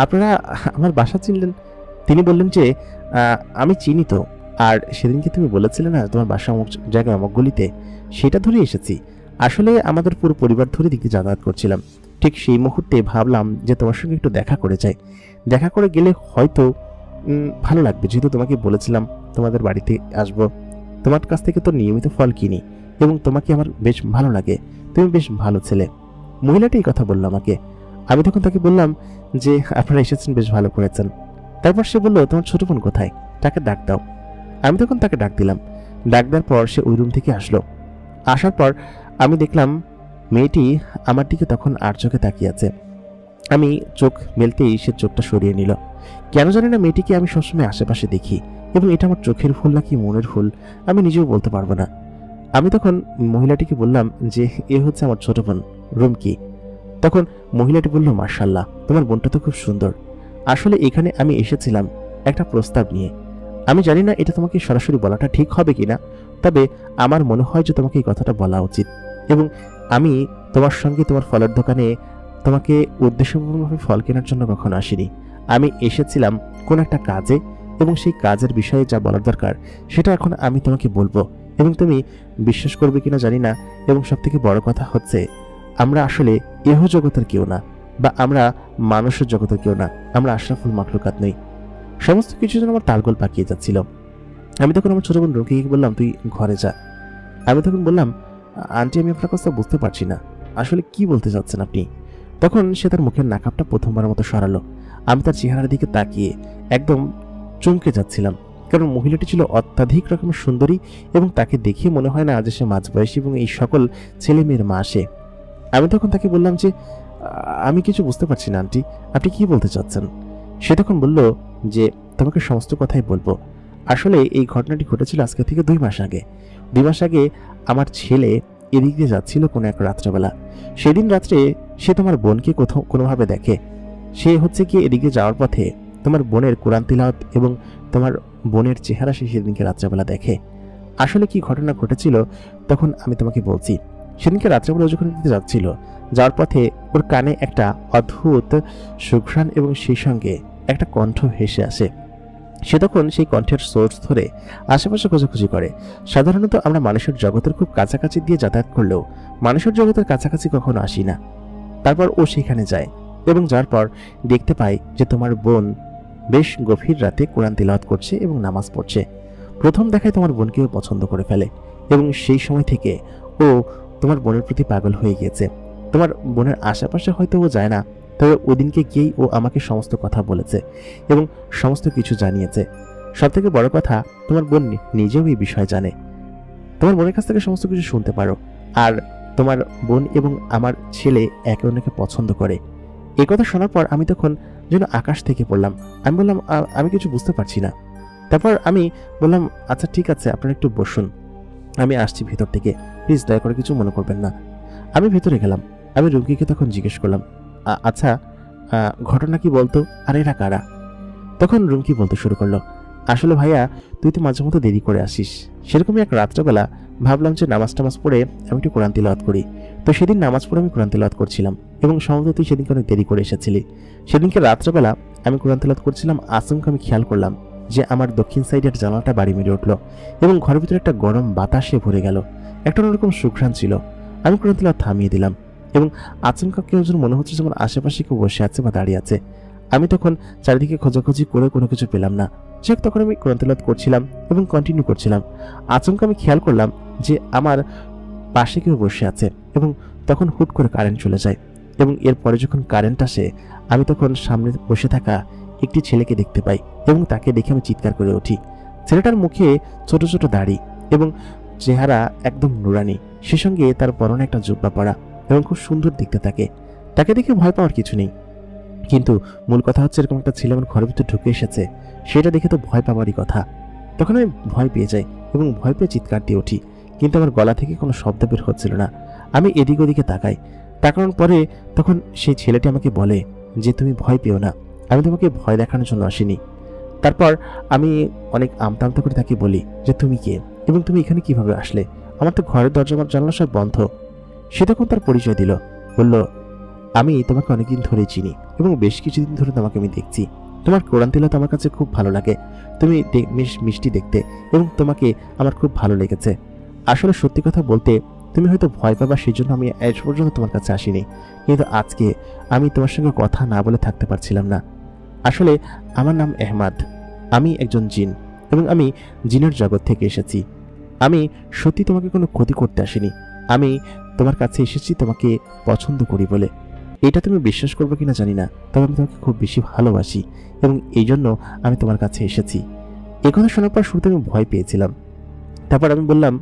আপনারা আমার বাসা চিনলেন? তিনি বললেন যে আমি চিনি তো, আর সেদিনকে তুমি বলেছিলে না তোমার বাসা অমুক জায়গায় অমুক গলিতে, সেটা ধরে এসেছি। আসলে আমাদের পুরো পরিবার ধরে দিকে যাতায়াত করছিলাম। ঠিক সেই মুহূর্তে ভাবলাম যে তোমার সঙ্গে একটু দেখা করে যাই। দেখা করে গেলে হয়তো ভালো লাগবে, যেহেতু তোমাকে বলেছিলাম তোমাদের বাড়িতে আসব। তোমার কাছ থেকে তো নিয়মিত ফল কিনি এবং তোমাকে আমার বেশ ভালো লাগে, তুমি বেশ ভালো ছেলে। মহিলাটি এই কথা বললো আমাকে। আমি তখন তাকে বললাম যে আপনারা এসেছেন, বেশ ভালো করেছেন। তারপর সে বলল, তোমার ছোট বোন কোথায়, তাকে ডাক দাও। আমি তখন তাকে ডাক দিলাম। ডাক দেওয়ার পর সে ওই রুম থেকে আসলো। আসার পর আমি দেখলাম মেয়েটি আমার দিকে তখন আর চোখে তাকিয়ে আছে। আমি চোখ মেলতেই সে চোখটা সরিয়ে নিল। কেন জানি না মেয়েটিকে আমি সবসময় আশেপাশে দেখি, এবং এটা আমার চোখের ভুল নাকি মনের ভুল আমি নিজেও বলতে পারবো না। আমি তখন মহিলাটিকে বললাম যে এ হচ্ছে আমার ছোট বোন রুমকি। তখন মহিলাটি বলল, মাশাআল্লাহ, তোমার বোনটা তো খুব সুন্দর। আসলে এখানে আমি এসেছিলাম একটা প্রস্তাব নিয়ে। আমি জানি না এটা তোমাকে সরাসরি বলাটা ঠিক হবে কিনা, তবে আমার মনে হয় যে তোমাকে এই কথাটা বলা উচিত। এবং আমি তোমার সঙ্গে তোমার ফলের দোকানে তোমাকে উদ্দেশ্যপূর্ণভাবে ফল কেনার জন্য কখনো আসিনি। আমি এসেছিলাম কোন একটা কাজে, এবং সেই কাজের বিষয়ে যা বলার দরকার সেটা এখন আমি তোমাকে বলবো, এবং তুমি বিশ্বাস করবে কিনা জানি না। এবং সবথেকে বড় কথা হচ্ছে, আমরা আসলে এহ জগতের কেউ না, বা আমরা মানুষের জগতের কেউ না, আমরা আশরাফুল মাখলুকাত নই। সমস্ত কিছু যেন আমার তালগোল পাকিয়ে যাচ্ছিল। আমি তখন আমার ছোট বোন রুকিকে বললাম, তুই ঘরে যা। আমি তখন বললাম, আন্টি, আমি আপনার কথা বুঝতে পারছি না, আসলে কি বলতে চাচ্ছেন আপনি? তখন সে তার মুখের নাকাবটা প্রথমবার মতো সরালো। আমি তার চেহারার দিকে তাকিয়ে একদম চমকে যাচ্ছিলাম, কারণ মহিলাটি ছিল অত্যাধিক রকমের সুন্দরী, এবং তাকে দেখে মনে হয় না যে সে মাঝবয়সী এবং এই সকল ছেলে মেয়ের মা সে। আমি তখন তাকে বললাম যে আমি কিছু বুঝতে পারছি না আন্টি, আপনি কি বলতে চাচ্ছেন? সে তখন বলল যে তোমাকে সমস্ত কথাই বলবো। আসলে এই ঘটনাটি ঘটেছিল আজকে থেকে 2 মাস আগে। 2 মাস আগে আমার ছেলে এদিক দিয়ে যাচ্ছিল কোনো এক রাত্রেবেলা। সেদিন রাত্রে সে তোমার বোনকে কোনোভাবে দেখে। সে গিয়ে এদিকে যাওয়ার পথে তোমার বোনের কোরআন তিলাওয়াত এবং তোমার বোনের চেহারা সে সেদিনকে রাত্রেবেলা দেখে। আসলে কি ঘটনা ঘটেছিল তখন আমি তোমাকে বলছি। সেদিনকে রাত্রেবেলা যখন দিতে যাচ্ছিল, যাওয়ার পথে ওর কানে একটা অদ্ভুত সুঘ্রাণ এবং সেই সঙ্গে একটা কণ্ঠ ভেসে আসে। সে তখন সেই কণ্ঠের সোর্স ধরে আশেপাশে খোঁজাখুঁজি করে। সাধারণত আমরা মানুষের জগতের খুব কাছাকাছি দিয়ে যাতায়াত করলেও মানুষের জগতের কাছাকাছি কখনো আসি না। তারপর ও সেখানে যায়, এবং যাওয়ার পর দেখতে পাই যে তোমার বোন বেশ গভীর রাতে কোরআন তিলাওয়াত করছে এবং নামাজ পড়ছে। প্রথম দেখায় তোমার বোনকেও পছন্দ করে ফেলে এবং সেই সময় থেকে ও তোমার বোনের প্রতি পাগল হয়ে গিয়েছে। তোমার বোনের আশেপাশে হয়তো ও যায় না, তবে ওদিনকে গিয়েই ও আমাকে সমস্ত কথা বলেছে এবং সমস্ত কিছু জানিয়েছে। সবথেকে বড় কথা, তোমার বোন নিজেও এই বিষয় জানে। তোমার বোনের কাছ থেকে সমস্ত কিছু শুনতে পারো। আর তোমার বোন এবং আমার ছেলে একে অন্যকে পছন্দ করে। এই কথা শোনার পর আমি তখন যেন আকাশ থেকে পড়লাম। আমি বললাম, আমি কিছু বুঝতে পারছি না। তারপর আমি বললাম, আচ্ছা ঠিক আছে, আপনারা একটু বসুন, আমি আসছি ভেতর থেকে, প্লিজ দয়া করে কিছু মনে করবেন না। আমি ভেতরে গেলাম। আমি রুমকিকে তখন জিজ্ঞেস করলাম, আচ্ছা ঘটনা কি বলতো, আর এরা কারা? তখন রুমকি বলতে শুরু করলো, আসলে ভাইয়া, তুই তো মাঝে মতো দেরি করে আসিস। সেরকমই এক রাত্রেবেলা ভাবলাম যে নামাজ টামাজ পড়ে আমি একটু কোরআন তিলাওয়াত করি। তো সেদিন নামাজ পড়ে আমি কোরআন তিলাওয়াত করছিলাম এবং সম্ভবত তুই সেদিনকে অনেক দেরি করে এসেছিলি। সেদিনকে রাত্রেবেলা আমি কোরআন তিলাওয়াত করছিলাম, আচমকা আমি খেয়াল করলাম যে আমার দক্ষিণ সাইডের জানালাটা বাড়ি মেরে উঠলো এবং ঘরের ভিতরে একটা গরম বাতাসে ভরে গেল। একটা অন্যরকম সুঘ্রাণ ছিল। আমি কোরআন তিলাওয়াত থামিয়ে দিলাম এবং আচমকা কেউ যেন মনে হচ্ছে যেমন আশেপাশে কেউ বসে আছে বা দাঁড়িয়ে আছে। আমি তখন চারিদিকে খোঁজাখুঁজি করে কোনো কিছু পেলাম না। যাক, তখন আমি কোরআন তিলাওয়াত করছিলাম এবং কন্টিনিউ করছিলাম। আচমকা আমি খেয়াল করলাম যে আমার পাশে কেউ বসে আছে এবং তখন হুট করে কারেন্ট চলে যায় এবং এরপরে যখন কারেন্ট আসে আমি তখন সামনে বসে থাকা একটি ছেলেকে দেখতে পাই এবং তাকে দেখে আমি চিৎকার করে উঠি। ছেলেটার মুখে ছোট ছোট দাড়ি এবং চেহারা একদম নুরানি, সে সঙ্গে তার পরনে একটা জুব্বা পরা এবং খুব সুন্দর দেখতে থাকে। তাকে দেখে ভয় পাওয়ার কিছু নেই, কিন্তু মূল কথা হচ্ছে এরকম একটা ছেলে আমার ঘরের ভিতরে ঢুকে এসেছে, সেটা দেখে তো ভয় পাওয়ারই কথা। তখন আমি ভয় পেয়ে যাই এবং ভয় পেয়ে চিৎকার দিয়ে উঠি, কিন্তু আমার গলা থেকে কোনো শব্দ বের হচ্ছিল না। আমি এদিক ওদিকে তাকানোর পরে তখন সেই ছেলেটি আমাকে বলে যে তুমি ভয় পেও না, আমি তোমাকে ভয় দেখানোর জন্য আসিনি। তারপর আমি অনেক আমতা আমতা করে তাকে বলি যে তুমি কে এবং তুমি এখানে কিভাবে আসলে, আমার তো ঘরের দরজা জানালা সব বন্ধ। সে তখন তার পরিচয় দিল, বলল, আমি তোমাকে অনেকদিন ধরে চিনি এবং বেশ কিছুদিন ধরে তোমাকে আমি দেখছি। তোমার কোরআন তিলাওয়াত আমার কাছে খুব ভালো লাগে, তুমি মিষ্টি দেখতে এবং তোমাকে আমার খুব ভালো লেগেছে। আসলে সত্যি কথা বলতে তুমি হয়তো ভয় পাবা, সেই জন্য আমি আজ পর্যন্ত তোমার কাছে আসিনি, কিন্তু আজকে আমি তোমার সঙ্গে কথা না বলে থাকতে পারছিলাম না। আসলে আমার নাম আহমদ, আমি একজন জিন এবং আমি জিনের জগৎ থেকে এসেছি। আমি সত্যি তোমাকে কোনো ক্ষতি করতে আসিনি, আমি তোমার কাছে এসেছি তোমাকে পছন্দ করি বলে। এটা তুমি বিশ্বাস করবে কিনা জানি না, তবে আমি তোমাকে খুব বেশি ভালোবাসি এবং এই জন্য আমি তোমার কাছে এসেছি। এই কথা শোনার পর শুরুতে আমি ভয় পেয়েছিলাম। তারপর আমি বললাম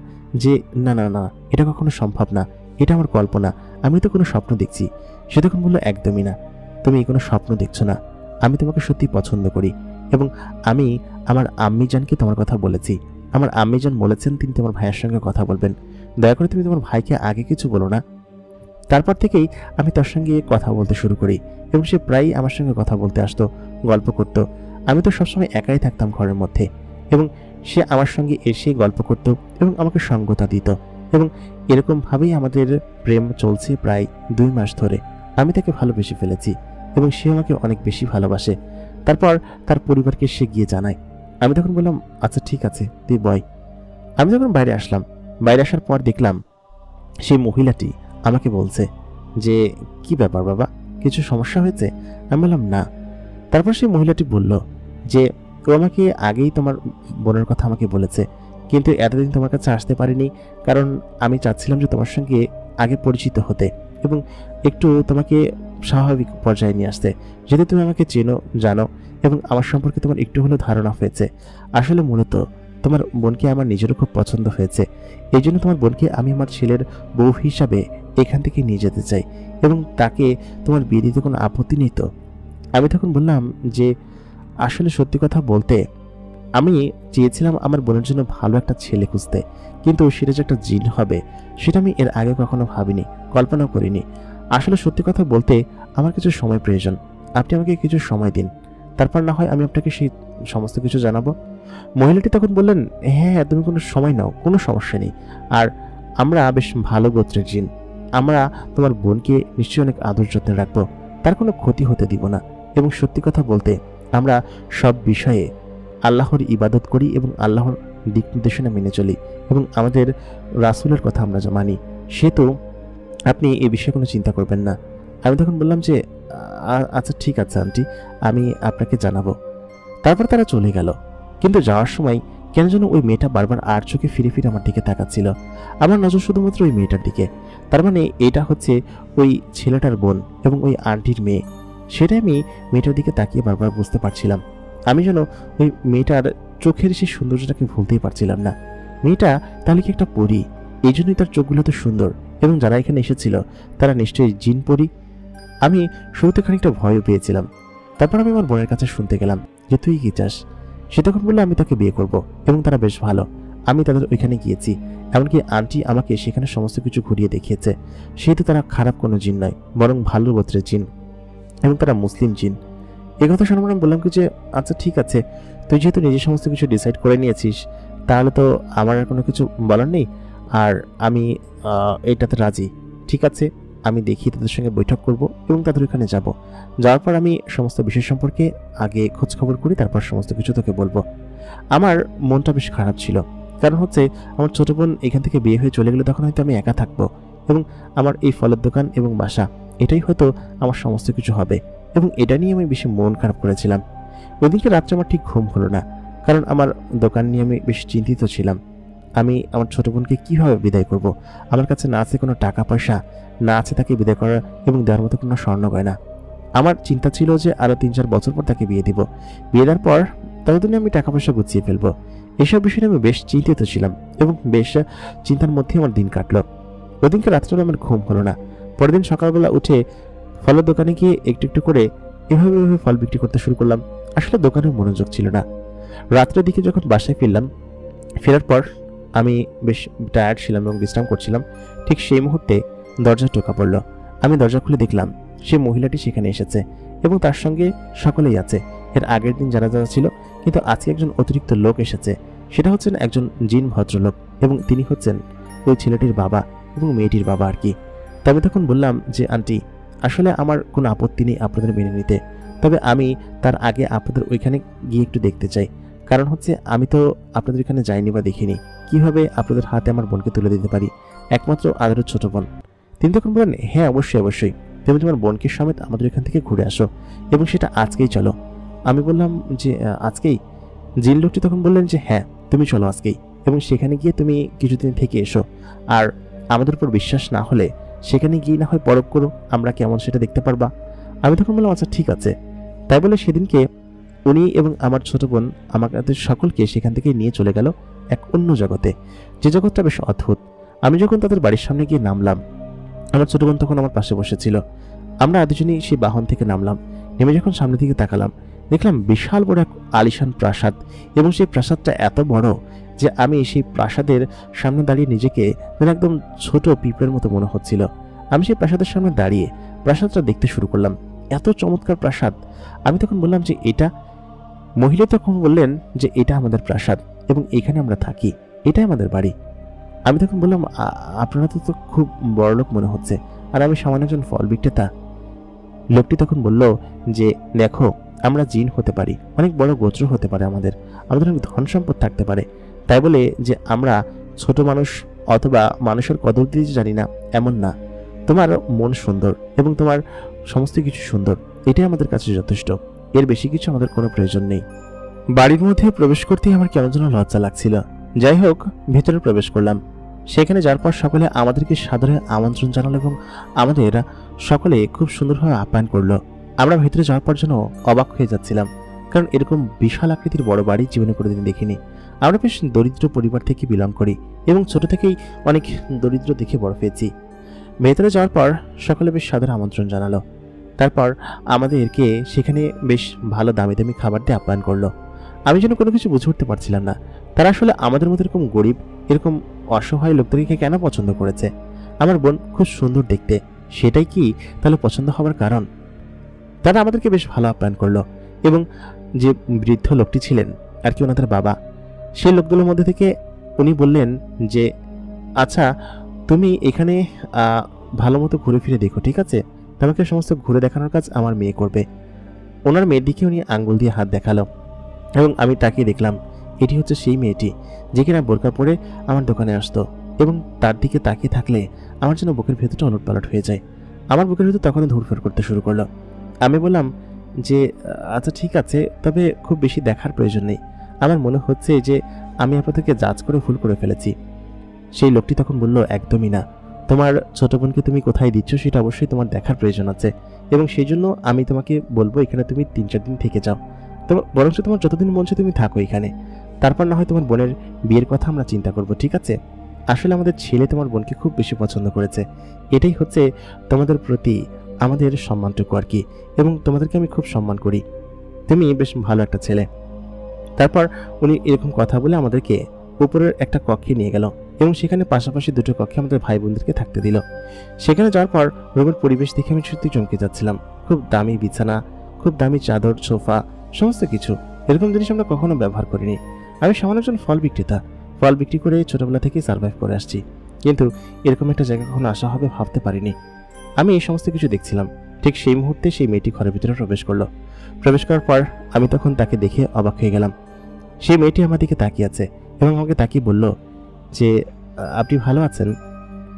যে না না না, এটা কখনো সম্ভব না, এটা আমার কল্পনা, আমি তো কোনো স্বপ্ন দেখছি। সে তখন বললো, একদমই না, তুমি কোনো স্বপ্ন দেখছো না, আমি তোমাকে সত্যি পছন্দ করি এবং আমি আমার আম্মিজানকে তোমার কথা বলেছি। আমার আম্মিজান বলেছেন তিনি তোমার ভাইয়ের সঙ্গে কথা বলবেন, দয়া করে তুমি তোমার ভাইকে আগে কিছু বলো না। তারপর থেকেই আমি তার সঙ্গে কথা বলতে শুরু করি এবং সে প্রায়ই আমার সঙ্গে কথা বলতে আসতো, গল্প করত। আমি তো সবসময় একাই থাকতাম ঘরের মধ্যে এবং সে আমার সঙ্গে এসে গল্প করত এবং আমাকে সঙ্গতা দিত এবং এরকমভাবেই আমাদের প্রেম চলছে প্রায় 2 মাস ধরে। আমি তাকে ভালোবেসে ফেলেছি এবং সে আমাকে অনেক বেশি ভালোবাসে। তারপর তার পরিবারকে সে গিয়ে জানায়। আমি তখন বললাম, আচ্ছা ঠিক আছে, তুই বয়। আমি যখন বাইরে আসলাম, বাইরে আসার পর দেখলাম সেই মহিলাটি আমাকে বলছে যে কি ব্যাপার বাবা, কিছু সমস্যা হয়েছে? আমি বললাম না। তারপর সেই মহিলাটি বলল যে ও আমাকে আগেই তোমার বোনের কথা আমাকে বলেছে, কিন্তু এতদিন তোমার কাছে আসতে পারিনি কারণ আমি চাচ্ছিলাম যে তোমার সঙ্গে আগে পরিচিত হতে এবং একটু তোমাকে স্বাভাবিক পর্যায়ে নিয়ে আসতে, যেহেতু তুমি আমাকে চেনো জানো এবং আমার সম্পর্কে তোমার একটু হলেও ধারণা হয়েছে। আসলে মূলত তোমার বোনকে আমার নিজেরও খুব পছন্দ হয়েছে, এই জন্য তোমার বোনকে আমি আমার ছেলের বউ হিসাবে এখান থেকে নিয়ে যেতে চাই এবং তাকে তোমার বিয়ে দিতে কোনো আপত্তি নেই তো? আমি তখন বললাম যে আসলে সত্যি কথা বলতে আমি চেয়েছিলাম আমার বোনের জন্য ভালো একটা ছেলে খুঁজতে, কিন্তু সেটা যে একটা জিন হবে সেটা আমি এর আগে কখনো ভাবিনি, কল্পনাও করিনি। আসলে সত্যি কথা বলতে আমার কিছু সময় প্রয়োজন, আপনি আমাকে কিছু সময় দিন, তারপর না হয় আমি আপনাকে সেই সমস্ত কিছু জানাবো। মহিলাটি তখন বললেন, হ্যাঁ হ্যাঁ, তুমি কোনো সময় নাও, কোনো সমস্যা নেই, আর আমরা বেশ ভালো গোত্রের জিন, আমরা তোমার বোনকে নিশ্চয়ই অনেক আদর যত্নে রাখবো, তার কোনো ক্ষতি হতে দিব না এবং সত্যি কথা বলতে আমরা সব বিষয়ে আল্লাহর ইবাদত করি এবং আল্লাহর দিক নির্দেশনা মেনে চলি এবং আমাদের রাসূলের কথা আমরা যা মানি, সেহেতু আপনি এই বিষয়ে কোনো চিন্তা করবেন না। আমি তখন বললাম যে আচ্ছা ঠিক আছে আন্টি, আমি আপনাকে জানাবো। তারপর তারা চলে গেল। কিন্তু যাওয়ার সময় কেন যেন ওই মেয়েটা বারবার আর চোখে ফিরে ফিরে আমার দিকে তাকাচ্ছিল। আমার নজর শুধুমাত্র ওই মেয়েটার দিকে। তার মানে এটা হচ্ছে ওই ছেলেটার বোন এবং ওই আন্টির মেয়ে। সেটা আমি মেয়েটার দিকে তাকিয়ে বারবার বুঝতে পারছিলাম। আমি যেন ওই মেয়েটার চোখের সেই সৌন্দর্যটাকে ভুলতেই পারছিলাম না। মেয়েটা তাহলে কি একটা পরী? এই জন্যই তার চোখগুলো তো সুন্দর, এবং যারা এখানে এসেছিল তারা নিশ্চয়ই জিন পরী। আমি শুরুতে খানিকটা ভয়ও পেয়েছিলাম। তারপর আমি আমার বোনের কাছে শুনতে গেলাম যে তুই কি চাস। সে তখন বললো আমি তাকে বিয়ে করব, এবং তারা বেশ ভালো। আমি তাদের ওইখানে গিয়েছি, এমনকি আন্টি আমাকে সেখানে সমস্ত কিছু ঘুরিয়ে দেখিয়েছে। সেহেতু তারা খারাপ কোনো জিন নয়, বরং ভালো গোত্রের জিন, এবং তারা মুসলিম জিন। এ কথা শুনে আমি বললাম কি যে আচ্ছা ঠিক আছে, তুই যেহেতু নিজে সমস্ত কিছু ডিসাইড করে নিয়েছিস, তাহলে তো আমার আর কোনো কিছু বলার নেই। আর আমি এটাতে রাজি। ঠিক আছে, আমি দেখি তাদের সঙ্গে বৈঠক করব এবং তাদের ওখানে যাব। যাওয়ার পর আমি সমস্ত বিষয় সম্পর্কে আগে খোঁজখবর করি, তারপর সমস্ত কিছু তোকে বলবো। আমার মনটা বেশ খারাপ ছিল, কারণ হচ্ছে আমার ছোট বোন এখান থেকে বিয়ে হয়ে চলে গেলে তখন হয়তো আমি একা থাকবো, এবং আমার এই ফলের দোকান এবং বাসা এটাই হয়তো আমার সমস্ত কিছু হবে, এবং এটা নিয়ে আমি বেশি মন খারাপ করেছিলাম। ওইদিনকে রাত্রে আমার ঠিক ঘুম হলো না, কারণ আমার দোকান নিয়ে আমি বেশ চিন্তিত ছিলাম। আমি আমার ছোট বোনকে কীভাবে বিদায় করব? আমার কাছে না আছে কোনো টাকা পয়সা, না আছে তাকে বিদায় করার এবং দেওয়ার মতো কোনো স্বর্ণ গয়না। আমার চিন্তা ছিল যে আরও 3-4 বছর পর তাকে বিয়ে দিব। বিয়ে দেওয়ার পর ততদিনে আমি টাকা পয়সা গুছিয়ে ফেলবো। এসব বিষয়ে আমি বেশ চিন্তিত ছিলাম, এবং বেশ চিন্তার মধ্যে আমার দিন কাটলো। ওদিনকে রাত্রে আমার ঘুম হলো না। পরের দিন সকালবেলা উঠে ফলের দোকানে গিয়ে একটু একটু করে এভাবে ফল বিক্রি করতে শুরু করলাম। আসলে দোকানের মনোযোগ ছিল না। রাত্রের দিকে যখন বাসায় ফিরলাম, ফেরার পর আমি বেশ টায়ার্ড ছিলাম এবং বিশ্রাম করছিলাম। ঠিক সেই মুহূর্তে দরজা টোকা পড়ল। আমি দরজা খুলে দেখলাম সে মহিলাটি সেখানে এসেছে, এবং তার সঙ্গে সকলেই আছে। এর আগের দিন যারা যারা ছিল, কিন্তু আজকে একজন অতিরিক্ত লোক এসেছে। সেটা হচ্ছেন একজন জিন ভদ্রলোক, এবং তিনি হচ্ছেন ওই ছেলেটির বাবা এবং মেয়েটির বাবা আর কি। তবে তখন বললাম যে আন্টি, আসলে আমার কোনো আপত্তি নেই আপনাদের মেনে নিতে, তবে আমি তার আগে আপনাদের ওইখানে গিয়ে একটু দেখতে চাই। কারণ হচ্ছে আমি তো আপনাদের এখানে যাইনি বা দেখিনি, কিভাবে আপনাদের হাতে আমার বোনকে তুলে দিতে পারি, একমাত্র আদরের ছোট বোন। তিনি তখন বললেন হ্যাঁ অবশ্যই অবশ্যই, তুমি তোমার বোনকে সমেত আমাদের এখান থেকে ঘুরে আসো, এবং সেটা আজকেই চলো। আমি বললাম যে আজকেই? জিন লোকটি তখন বললেন যে হ্যাঁ তুমি চলো আজকেই, এবং সেখানে গিয়ে তুমি কিছুদিন থেকে এসো। আর আমাদের উপর বিশ্বাস না হলে সেখানে গিয়ে না হয় পরখ করো, আমরা কেমন সেটা দেখতে পারবা। আমি তখন বললাম আচ্ছা ঠিক আছে। তাই বলে সেদিনকে উনি এবং আমার ছোট বোন আমাদের সকলকে সেখান থেকে নিয়ে চলে গেল এক অন্য জগতে, যে জগৎটা বেশ অদ্ভুত। আমি যখন তাদের বাড়ির সামনে গিয়ে নামলাম, আমার ছোট বোন তখন আমার পাশে বসেছিল। আমরা দুজনেই সেই বাহন থেকে নামলাম। নেমে যখন সামনের দিকে তাকালাম, দেখলাম বিশাল বড় এক আলিশান প্রাসাদ, এবং সেই প্রাসাদটা এত বড় যে আমি সেই প্রাসাদের সামনে দাঁড়িয়ে নিজেকে একদম ছোট পিঁপড়ের মতো মনে হচ্ছিল। আমি সেই প্রাসাদের সামনে দাঁড়িয়ে প্রাসাদটা দেখতে শুরু করলাম। এত চমৎকার প্রাসাদ। আমি তখন বললাম যে এটা। মহিলা তখন বললেন যে এটা আমাদের প্রাসাদ, এবং এখানে আমরা থাকি, এটাই আমাদের বাড়ি। আমি তখন বললাম আপনারা তো খুব বড়লোক মনে হচ্ছে, আর আমি সামান্য একজন ফল বিক্রেতা। লোকটি তখন বলল যে দেখো, আমরা জিন হতে পারি, অনেক বড় গোত্র হতে পারে, আমাদের অনেক ধন সম্পদ থাকতে পারে, তাই বলে যে আমরা ছোট মানুষ অথবা মানুষের কদর দিতে জানি না এমন না। তোমার মন সুন্দর এবং তোমার সমস্ত কিছু সুন্দর, এটাই আমাদের কাছে যথেষ্ট। এর বেশি কিছু আমাদের কোনো প্রয়োজন নেই। বাড়ির মধ্যে প্রবেশ করতেই আমার কেমন যেন লজ্জা লাগছিল। যাই হোক, ভেতরে প্রবেশ করলাম। সেখানে যাওয়ার পর সকলে আমাদেরকে সাদরে আমন্ত্রণ জানালো, এবং আমাদের সকলে খুব সুন্দরভাবে আপ্যায়ন করলো। আমরা ভেতরে যাওয়ার পর যেন অবাক হয়ে যাচ্ছিলাম, কারণ এরকম বিশাল আকৃতির বড় বাড়ি জীবনে কোনোদিন দেখিনি। আমরা বেশ দরিদ্র পরিবার থেকে বিলং করি, এবং ছোট থেকেই অনেক দরিদ্র দেখে বড় হয়েছি। ভেতরে যাওয়ার পর সকলে বেশ সাদরে আমন্ত্রণ জানালো। তারপর আমাদেরকে সেখানে বেশ ভালো দামি দামি খাবার দিয়ে আপ্যায়ন করলো। আমি যেন কোনো কিছু বুঝে উঠতে পারছিলাম না, তারা আসলে আমাদের মতো এরকম গরিব, এরকম অসহায় লোকদেরকে কেন পছন্দ করেছে। আমার বোন খুব সুন্দর দেখতে, সেটাই কি তাহলে পছন্দ হওয়ার কারণ? তারা আমাদেরকে বেশ ভালো আপ্যায়ন করলো, এবং যে বৃদ্ধ লোকটি ছিলেন আর কি ওনাদের বাবা, সেই লোকগুলোর মধ্যে থেকে উনি বললেন যে আচ্ছা তুমি এখানে ভালো মতো ঘুরে ফিরে দেখো, ঠিক আছে? তোমাকে সমস্ত ঘুরে দেখানোর কাজ আমার মেয়ে করবে। ওনার মেয়ের দিকে উনি আঙ্গুল দিয়ে হাত দেখালো, এবং আমি তাকিয়ে দেখলাম এটি হচ্ছে সেই মেয়েটি যে কিনা বোরকা পরে আমার দোকানে আসতো, এবং তার দিকে তাকিয়ে থাকলে আমার যেন বুকের ভেতরটা ওলটপালট হয়ে যায়। আমার বুকের ভেতর তখনই ধুরফের করতে শুরু করলো। আমি বললাম যে আচ্ছা ঠিক আছে, তবে খুব বেশি দেখার প্রয়োজন নেই। আমার মনে হচ্ছে যে আমি আপনাদেরকে জাজ করে ভুল করে ফেলেছি। সেই লোকটি তখন বলল, একদমই না, তোমার ছোট বোনকে তুমি কোথায় দিচ্ছ সেটা অবশ্যই তোমার দেখার প্রয়োজন আছে, এবং সেই জন্য আমি তোমাকে বলবো এখানে তুমি 3-4 দিন থেকে যাও। তোমার বরঞ্চ তোমার যতদিন মন চায় তুমি থাকো এখানে, তারপর না হয় তোমার বোনের বিয়ের কথা আমরা চিন্তা করব, ঠিক আছে? আসলে আমাদের ছেলে তোমার বোনকে খুব বেশি পছন্দ করেছে, এটাই হচ্ছে তোমাদের প্রতি আমাদের সম্মানটুকু আর কি, এবং তোমাদেরকে আমি খুব সম্মান করি, তুমি বেশ ভালো একটা ছেলে। তারপর উনি এরকম কথা বলে আমাদেরকে উপরের একটা কক্ষে নিয়ে গেল এবং সেখানে পাশাপাশি দুটো কক্ষে আমাদের ভাই বোনদেরকে থাকতে দিল। সেখানে যাওয়ার পর রুমের পরিবেশ দেখে আমি সত্যি চমকে যাচ্ছিলাম। খুব দামি বিছানা, খুব দামি চাদর, সোফা, সমস্ত কিছু। এরকম জিনিস আমরা কখনো ব্যবহার করিনি। আমি সামান্য একজন ফল বিক্রেতা, ফল বিক্রি করে ছোটবেলা থেকেই সার্ভাইভ করে আসছি, কিন্তু এরকম একটা জায়গা কখনো আসা হবে ভাবতে পারিনি। আমি এই সমস্ত কিছু দেখছিলাম, ঠিক সেই মুহূর্তে সেই মেয়েটি ঘরের ভিতরে প্রবেশ করলো। প্রবেশ করার পর আমি তখন তাকে দেখে অবাক হয়ে গেলাম। সেই মেয়েটি আমার দিকে তাকিয়ে আছে এবং আমাকে তাকিয়ে বলল যে আপনি ভালো আছেন।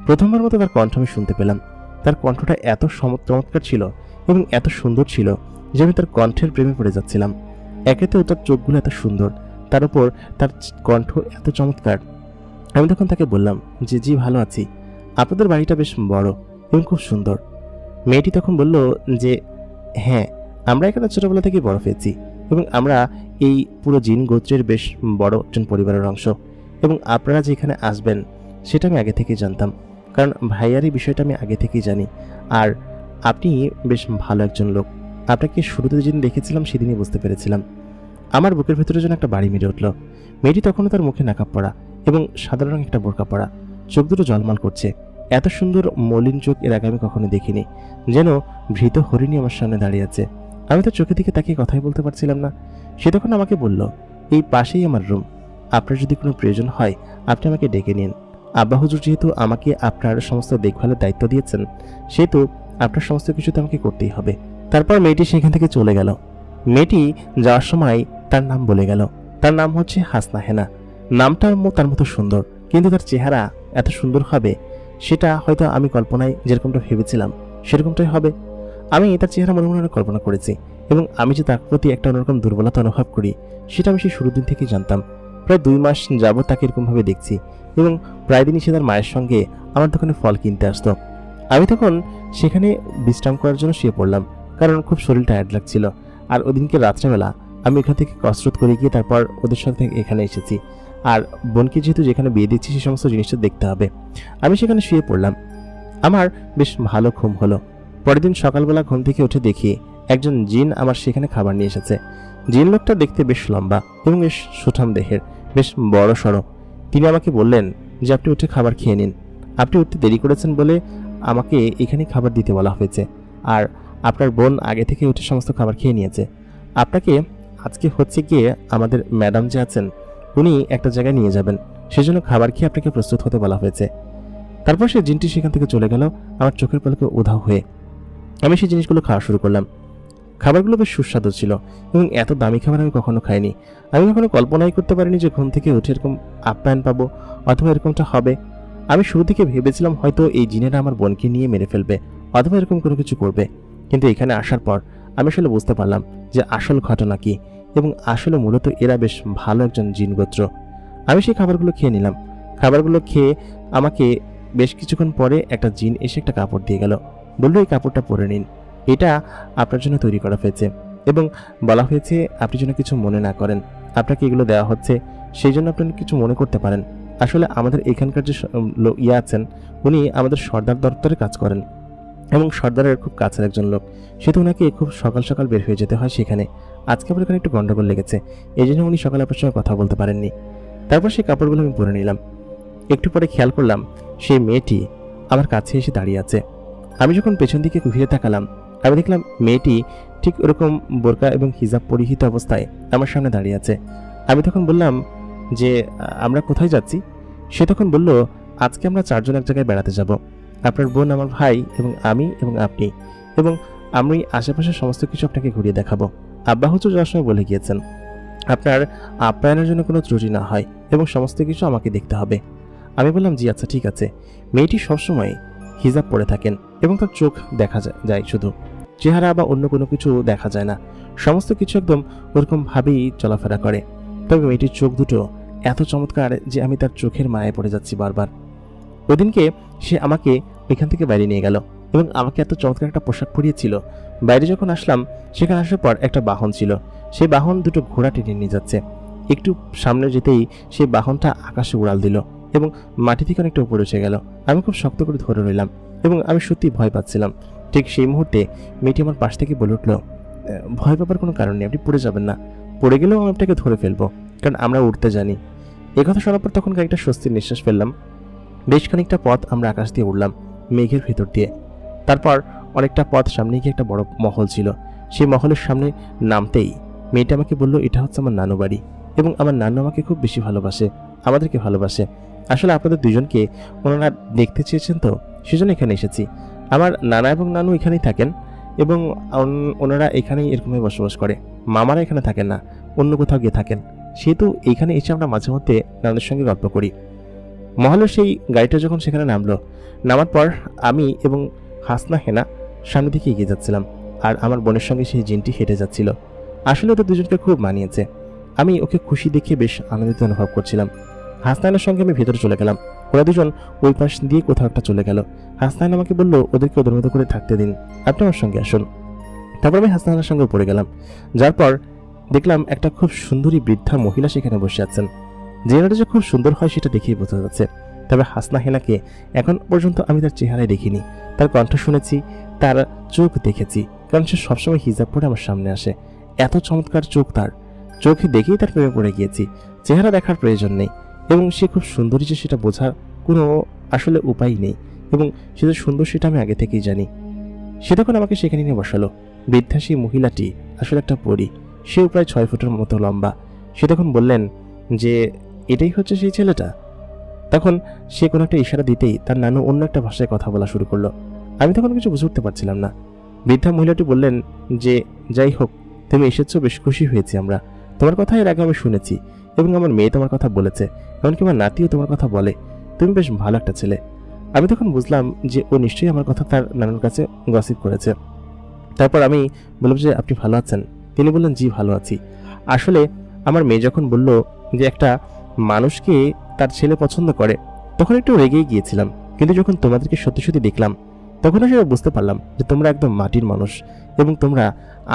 প্রথমবার মতো তার কণ্ঠ আমি শুনতে পেলাম। তার কণ্ঠটা এত চমৎকার ছিল এবং এত সুন্দর ছিল যে আমি তার কণ্ঠের প্রেমে পড়ে যাচ্ছিলাম। একেতেও তার চোখগুলো এত সুন্দর, তার উপর তার কণ্ঠ এত চমৎকার। আমি তখন তাকে বললাম যে জি ভালো আছি, আপনাদের বাড়িটা বেশ বড় এবং খুব সুন্দর। মেয়েটি তখন বলল যে হ্যাঁ, আমরা এখানে ছোটবেলা থেকে বড় হয়েছি এবং আমরা এই পুরো জিন গোত্রের বেশ বড় একজন পরিবারের অংশ, এবং আপনারা যে এখানে আসবেন সেটা আমি আগে থেকেই জানতাম, কারণ ভাইয়ার এই বিষয়টা আমি আগে থেকেই জানি। আর আপনি বেশ ভালো একজন লোক, আপনাকে শুরুতে যেদিন দেখেছিলাম সেদিনই বুঝতে পেরেছিলাম। আমার বুকের ভেতরে যেন একটা বাড়ি মেরে উঠল। মেয়েটি তখনও তার মুখে নাকাব পরা এবং সাদা রঙের একটা বোরকা পরা, চোখ দুটো জলমাল করছে। এত সুন্দর মলিন চোখ এর আগে আমি কখনো দেখিনি, যেন ভীত হরিণী আমার সামনে দাঁড়িয়ে আছে। আমি তার চোখের দিকে তাকিয়ে কথাই বলতে পারছিলাম না। সে তখন আমাকে বলল, এই পাশেই আমার রুম, আপনার যদি কোনো প্রয়োজন হয় আপনি আমাকে ডেকে নিন। আব্বা হুজুর যেহেতু আমাকে আপনার সমস্ত দেখভালের দায়িত্ব দিয়েছেন, সেহেতু আপনার সমস্ত কিছু তো আমাকে করতেই হবে। তারপর মেয়েটি সেখান থেকে চলে গেল। মেয়েটি যাওয়ার সময় তার নাম বলে গেল। তার নাম হচ্ছে হাসনা হেনা। নামটা তার মতো সুন্দর, কিন্তু তার চেহারা এত সুন্দর হবে সেটা হয়তো আমি কল্পনায় যেরকমটা ভেবেছিলাম সেরকমটাই হবে। আমি তার চেহারা মনে মনে কল্পনা করেছি, এবং আমি যে তার প্রতি একটা অন্যরকম দুর্বলতা অনুভব করি সেটা আমি সেই শুরুর দিন থেকেই জানতাম। প্রায় 2 মাস যাবত তাকে এরকমভাবে দেখছি, এবং প্রায় দিনই সে তার মায়ের সঙ্গে আমার দোকানে ফল কিনতে আসতো। আমি তখন সেখানে বিশ্রাম করার জন্য শুয়ে পড়লাম, কারণ খুব শরীর টায়ার্ড লাগছিল। আর ওদিনকে রাত্রেবেলা আমি এখান থেকে কসরত করে গিয়ে তারপর ওদের সাথে এখানে এসেছি। আর বোনকে যেহেতু যেখানে বিয়ে দিচ্ছি সেই সমস্ত জিনিসটা দেখতে হবে। আমি সেখানে শুয়ে পড়লাম। আমার বেশ ভালো ঘুম হলো। পরের দিন সকালবেলা ঘুম থেকে উঠে দেখি একজন জিন আমার সেখানে খাবার নিয়ে এসেছে। জিন লোকটা দেখতে বেশ লম্বা এবং বেশ সুঠাম দেহের, বেশ বড় সড়ো। তিনি আমাকে বললেন যে আপনি উঠে খাবার খেয়ে নিন। আপনি উঠতে দেরি করেছেন বলে আমাকে এখানে খাবার দিতে বলা হয়েছে, আর আপনার বোন আগে থেকে উঠে সমস্ত খাবার খেয়ে নিয়েছে। আপনাকে আজকে হচ্ছে গিয়ে আমাদের ম্যাডাম যে আছেন উনি একটা জায়গায় নিয়ে যাবেন, সেজন্য খাবার খেয়ে আপনাকে প্রস্তুত হতে বলা হয়েছে। তারপর সে জিনটি সেখান থেকে চলে গেল আমার চোখের পলকে উধাও হয়ে। আমি সেই জিনিসগুলো খাওয়া শুরু করলাম। খাবারগুলো বেশ সুস্বাদু ছিল এবং এত দামি খাবার আমি কখনো খাইনি। আমি কখনো কল্পনাই করতে পারিনি যে ঘুম থেকে উঠে এরকম আপ্যায়ন পাবো অথবা এরকমটা হবে। আমি শুরু থেকে ভেবেছিলাম হয়তো এই জিনেরা আমার বোনকে নিয়ে মেরে ফেলবে অথবা এরকম কোনো কিছু করবে, কিন্তু এখানে আসার পর আমি আসলে বুঝতে পারলাম যে আসল ঘটনা কি, এবং আসলে মূলত এরা বেশ ভালো একজন জিন গোত্র। আমি সেই খাবারগুলো খেয়ে নিলাম। খাবারগুলো খেয়ে আমাকে বেশ কিছুক্ষণ পরে একটা জিন এসে একটা কাপড় দিয়ে গেল, বলল এই কাপড়টা পরে নিন, এটা আপনার জন্য তৈরি করা হয়েছে এবং বলা হয়েছে আপনি যেন কিছু মনে না করেন। আপনাকে এগুলো দেওয়া হচ্ছে সেই জন্য আপনি কিছু মনে করতে পারেন। আসলে আমাদের এখানকার যে আছেন উনি আমাদের সর্দার দপ্তরে কাজ করেন এবং সর্দারের খুব কাছের একজন লোক, সেহেতু ওনাকে খুব সকাল সকাল বের হয়ে যেতে হয় সেখানে। আজকে আমার এখানে একটু গন্ডগোল লেগেছে, এই জন্য উনি সকালে আপনার সঙ্গে কথা বলতে পারেননি। তারপর সেই কাপড়গুলো আমি পরে নিলাম। একটু পরে খেয়াল করলাম সেই মেয়েটি আমার কাছে এসে দাঁড়িয়ে আছে। আমি যখন পেছন দিকে ঘুরে তাকালাম আমি দেখলাম মেয়েটি ঠিক ওরকম বোরকা এবং হিজাব পরিহিত অবস্থায় আমার সামনে দাঁড়িয়ে আছে। আমি তখন বললাম যে আমরা কোথায় যাচ্ছি? সে তখন বলল আজকে আমরা 4 জন এক জায়গায় বেড়াতে যাব, আপনার বোন, আমার ভাই এবং আমি এবং আপনি, এবং আমি আশেপাশের সমস্ত কিছু আপনাকে ঘুরিয়ে দেখাবো। আব্বা হুজুর যাওয়ার সময় বলে গিয়েছেন আপনার আপ্যায়নের জন্য কোনো ত্রুটি না হয় এবং সমস্ত কিছু আমাকে দেখতে হবে। আমি বললাম জি আচ্ছা ঠিক আছে। মেয়েটি সবসময় হিজাব পরে থাকেন এবং তার চোখ দেখা যায় শুধু। চেহারা বা অন্য কোনো কিছু দেখা যায় না, সমস্ত কিছু একদম ওরকম ভাবেই চলাফেরা করে। তবে মেয়েটির চোখ দুটো এত চমৎকার যে আমি তার চোখের মায়ায় পড়ে যাচ্ছি বারবার। ওদিনকে সে আমাকে ওইখান থেকে বাইরে নিয়ে গেল এবং আমাকে এত চমৎকার একটা পোশাক পরিয়েছিল। বাইরে যখন আসলাম, সেখানে আসার পর একটা বাহন ছিল, সেই বাহন দুটো ঘোড়া টেনে নিয়ে যাচ্ছে। একটু সামনে যেতেই সেই বাহনটা আকাশে উড়াল দিল এবং মাটি থেকে অনেকটা উপরে উঠে গেল। আমি খুব শক্ত করে ধরে রইলাম এবং আমি সত্যি ভয় পাচ্ছিলাম। ঠিক সেই মুহূর্তে মেয়েটি আমার পাশ থেকে বলে উঠল, ভয় পাবার কোনো কারণ নেই, আপনি পড়ে যাবেন না, পড়ে গেলেও আমি আপনাকে ধরে ফেলবো, কারণ আমরা উঠতে জানি। একথা শোনার পর তখন একটা স্বস্তির নিঃশ্বাস ফেললাম। বেশ খানিকটা পথ আমরা আকাশ দিয়ে উড়লাম, মেঘের ভেতর দিয়ে। তারপর অনেকটা পথ সামনে গিয়ে একটা বড় মহল ছিল। সেই মহলের সামনে নামতেই মেয়েটা আমাকে বলল, এটা হচ্ছে আমার নানু বাড়ি এবং আমার নানু আমাকে খুব বেশি ভালোবাসে, আমাদেরকে ভালোবাসে। আসলে আপনাদের দুজনকে ওনারা দেখতে চেয়েছেন, তো সেজন্য এখানে এসেছি। আমার নানা এবং নানু এখানেই থাকেন এবং ওনারা এখানেই এরকমই বসবাস করে। মামারা এখানে থাকেন না, অন্য কোথাও গিয়ে থাকেন। সেহেতু এইখানে এসে আমরা মাঝে মধ্যে নানুর সঙ্গে গল্প করি। মহলের সেই গাড়িটা যখন সেখানে নামলো, নামার পর আমি এবং হাসনা হেনা সামনের দিকে এগিয়ে যাচ্ছিলাম, আর আমার বোনের সঙ্গে সেই জিনটি হেঁটে যাচ্ছিল। আসলে ওদের দুজনকে খুব মানিয়েছে। আমি ওকে খুশি দেখে বেশ আনন্দিত অনুভব করছিলাম। হাসনাইনের সঙ্গে আমি ভেতরে চলে গেলাম। ওরা দুজন ওই পাশ দিয়ে কোথাও একটা চলে গেল। হাসনাইন আমাকে বলল, ওদেরকে ওদের মতো করে থাকতে দিন, আপনি আমার সঙ্গে আসুন। তারপর আমি হাসনাইনের সঙ্গে পড়ে গেলাম। যার পর দেখলাম একটা খুব সুন্দরী বৃদ্ধা মহিলা সেখানে বসে আছেন। চেহারাটা যে খুব সুন্দর হয় সেটা দেখেই বোঝা যাচ্ছে। তবে হাসনা হেনাকে এখন পর্যন্ত আমি তার চেহারায় দেখিনি, তার কণ্ঠ শুনেছি, তার চোখ দেখেছি, কারণ সে সবসময় হিজাব পরে আমার সামনে আসে। এত চমৎকার চোখ, তার চোখে দেখেই তার প্রেমে পড়ে গিয়েছি। চেহারা দেখার প্রয়োজন নেই এবং সে খুব সুন্দরী যে সেটা বোঝার কোনো আসলে উপায় নেই, এবং সে যে সুন্দর সেটা আমি আগে থেকেই জানি। সে তখন আমাকে সেখানে নিয়ে বসালো। বৃদ্ধা সেই মহিলাটি আসলে একটা পরী, সেও প্রায় 6 ফুটের মতো লম্বা। সে তখন বললেন যে এটাই হচ্ছে সেই ছেলেটা। তখন সে কোনো একটা ইশারা দিতেই তার নানু অন্য একটা ভাষায় কথা বলা শুরু করলো। আমি তখন কিছু বুঝে উঠতে পারছিলাম না। বৃদ্ধা মহিলাটি বললেন যে যাই হোক, তুমি এসেছো, বেশ খুশি হয়েছি আমরা। তোমার কথা এর আগে আমি শুনেছি এবং আমার মেয়ে তোমার কথা বলেছে, এমনকি আমার নাতিও তোমার কথা বলে। তুমি বেশ ভালো একটা ছেলে। আমি তখন বুঝলাম যে ও নিশ্চয়ই আমার কথা তার নানুর কাছে গসিপ করেছে। তারপর আমি বললাম যে আপনি ভালো আছেন? তিনি বললেন, জি ভালো আছি। আসলে আমার মেয়ে যখন বলল যে একটা মানুষকে তার ছেলে পছন্দ করে, তখন একটু রেগেই গিয়েছিলাম, কিন্তু যখন তোমাদেরকে সত্যি সত্যি দেখলাম তখন আসলে বুঝতে পারলাম যে তোমরা একদম মাটির মানুষ এবং তোমরা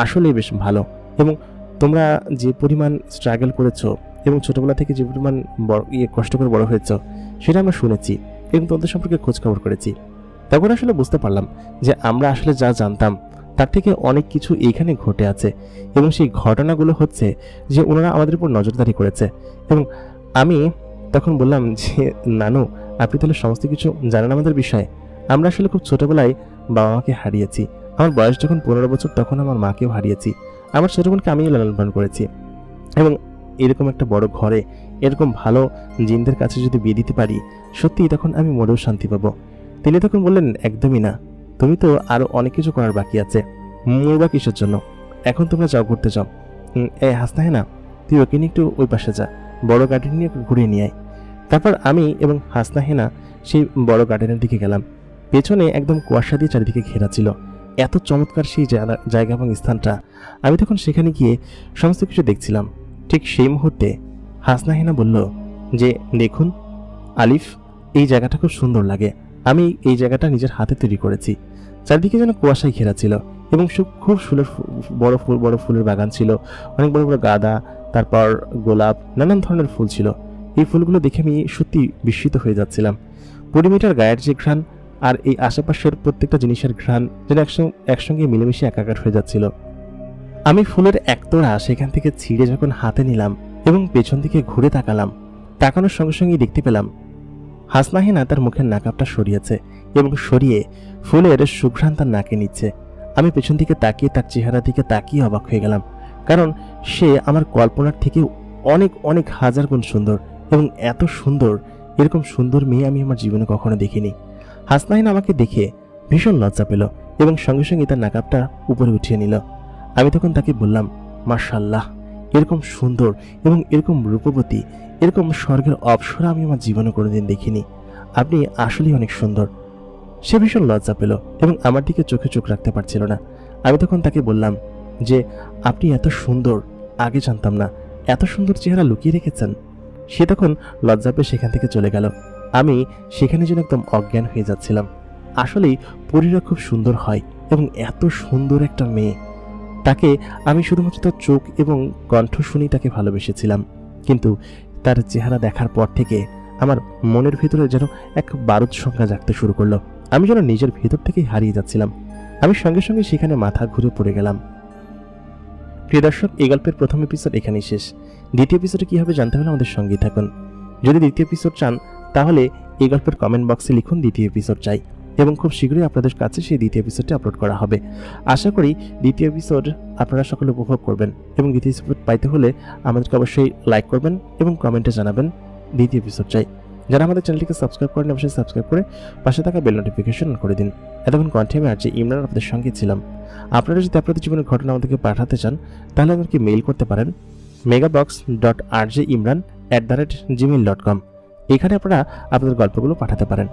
আসলেই বেশ ভালো, এবং তোমরা যে পরিমাণ স্ট্রাগল করেছো এবং ছোটবেলা থেকে যে পরিমাণ কষ্ট করে বড় হয়েছ সেটা আমরা শুনেছি এবং তোমাদের সম্পর্কে খোঁজখবর করেছি। তখন আসলে বুঝতে পারলাম যে আমরা আসলে যা জানতাম তার থেকে অনেক কিছু এইখানে ঘটে আছে, এবং সেই ঘটনাগুলো হচ্ছে যে ওনারা আমাদের উপর নজরদারি করেছে। এবং আমি তখন বললাম যে নানু, আপনি তাহলে সমস্ত কিছু জানেন আমাদের বিষয়ে। আমরা আসলে খুব ছোটবেলায় বাবা মাকে হারিয়েছি। আমার বয়স যখন 15 বছর তখন আমার মাকেও হারিয়েছি। আমার ছোট বোনকে আমিও লালন পালন করেছি, এবং এরকম একটা বড় ঘরে এরকম ভালো জিনদের কাছে যদি বিয়ে দিতে পারি, সত্যি তখন আমি মনেও শান্তি পাবো। তিনি তখন বললেন, একদমই না, তুমি তো আরো অনেক কিছু করার বাকি আছে, মরবা কিসের জন্য? এখন তোমরা যাও, ঘুরতে যাও। হাসনা হেনা, তুই ওকে নিয়ে একটু ওই পাশে যা, বড় গার্ডেন নিয়ে ঘুরিয়ে নিয়ে আয়। তারপর আমি এবং হাসনা হেনা সেই বড় গার্ডেনের দিকে গেলাম। পেছনে একদম কুয়াশা দিয়ে চারিদিকে ঘেরা ছিল। এত চমৎকার সেই জায়গা এবং স্থানটা। আমি তখন সেখানে গিয়ে সমস্ত কিছু দেখছিলাম। ঠিক সেই মুহূর্তে হাসনা হেনা বলল যে দেখুন আলিফ, এই জায়গাটা খুব সুন্দর লাগে, আমি এই জায়গাটা নিজের হাতে তৈরি করেছি। চারিদিকে যেন কুয়াশায় ঘেরা ছিল এবং খুব বড় ফুলের বাগান ছিল, অনেক বড় বড় গাঁদা, তারপর গোলাপ, নানান ধরনের ফুল ছিল। এই ফুলগুলো দেখে আমি সত্যি বিস্মিত হয়ে যাচ্ছিলাম। পরিমিটার গায়ের যে ঘ্রাণ আর এই আশেপাশের প্রত্যেকটা জিনিসের ঘ্রাণ যেন একসঙ্গে মিলেমিশে একাকার হয়ে যাচ্ছিল। আমি ফুলের একতোড়া সেখান থেকে ছিঁড়ে যখন হাতে নিলাম এবং পেছন দিকে ঘুরে তাকালাম, তাকানোর সঙ্গে সঙ্গে দেখতে পেলাম হাসনা হেনা তার মুখের নাকাবটা সরিয়েছে এবং সরিয়ে ফুলের সুঘ্রাণ তার নাকে নিচ্ছে। আমি পেছন দিকে তাকিয়ে তার চেহারা দিকে তাকিয়ে অবাক হয়ে গেলাম, কারণ সে আমার কল্পনার থেকে অনেক অনেক হাজার গুণ সুন্দর, এবং এত সুন্দর, এরকম সুন্দর মেয়ে আমি আমার জীবনে কখনো দেখিনি। হাসনা হেনা আমাকে দেখে ভীষণ লজ্জা পেল এবং সঙ্গে সঙ্গে তার নাকাবটা উপরে উঠিয়ে নিল। আমি তখন তাকে বললাম, মাশাআল্লাহ, এরকম সুন্দর এবং এরকম রূপবতী, এরকম স্বর্গের অপ্সরা আমি আমার জীবনে কোনোদিন দেখিনি, আপনি আসলেই অনেক সুন্দর। সে ভীষণ লজ্জা পেল এবং আমার দিকে চোখে চোখ রাখতে পারছিল না। আমি তখন তাকে বললাম যে আপনি এত সুন্দর, আগে জানতাম না, এত সুন্দর চেহারা লুকিয়ে রেখেছেন। সে তখন লজ্জা পেয়ে সেখান থেকে চলে গেল। আমি সেখানে যেন একদম অজ্ঞান হয়ে যাচ্ছিলাম। আসলেই পরীরা খুব সুন্দর হয় এবং এত সুন্দর একটা মেয়ে, তাকে আমি শুধুমাত্র তার চোখ এবং কণ্ঠ শুনেই তাকে ভালোবেসেছিলাম। কিন্তু তার চেহারা দেখার পর থেকে আমার মনের ভিতরে যেন এক বারুদ সংখ্যা জাগতে শুরু করলো। আমি যেন নিজের ভিতর থেকেই হারিয়ে যাচ্ছিলাম। আমি সঙ্গে সঙ্গে সেখানে মাথা ঘুরে পড়ে গেলাম। প্রিয় দর্শক, এই গল্পের প্রথম এপিসোড এখানেই শেষ। দ্বিতীয় এপিসোডে কী হবে জানতে হলে আমাদের সঙ্গেই থাকুন। যদি দ্বিতীয় এপিসোড চান তাহলে এই গল্পের কমেন্ট বক্সে লিখুন দ্বিতীয় এপিসোড চাই, এবং খুব শীঘ্রই আপনাদের কাছে সেই দ্বিতীয় এপিসোডটি আপলোড করা হবে। আশা করি দ্বিতীয় এপিসোড আপনারা সকলে উপভোগ করবেন, এবং দ্বিতীয় এপিসোড পাইতে হলে আমাদেরকে অবশ্যই লাইক করবেন এবং কমেন্টে জানাবেন দ্বিতীয় এপিসোড চাই। যারা আমাদের চ্যানেলটিকে সাবস্ক্রাইব করেন অবশ্যই সাবস্ক্রাইব করে পাশে থাকা বেল নোটিফিকেশন অন করে দিন। এতক্ষণ কণ্ঠে আমি RJ ইমরান আপনাদের সঙ্গে ছিলাম। আপনারা যদি আপনাদের জীবনের ঘটনা আমাদেরকে পাঠাতে চান তাহলে আমাদেরকে মেইল করতে পারেন megabox.rjimran@gmail.com। এখানে আপনারা আপনাদের গল্পগুলো পাঠাতে পারেন।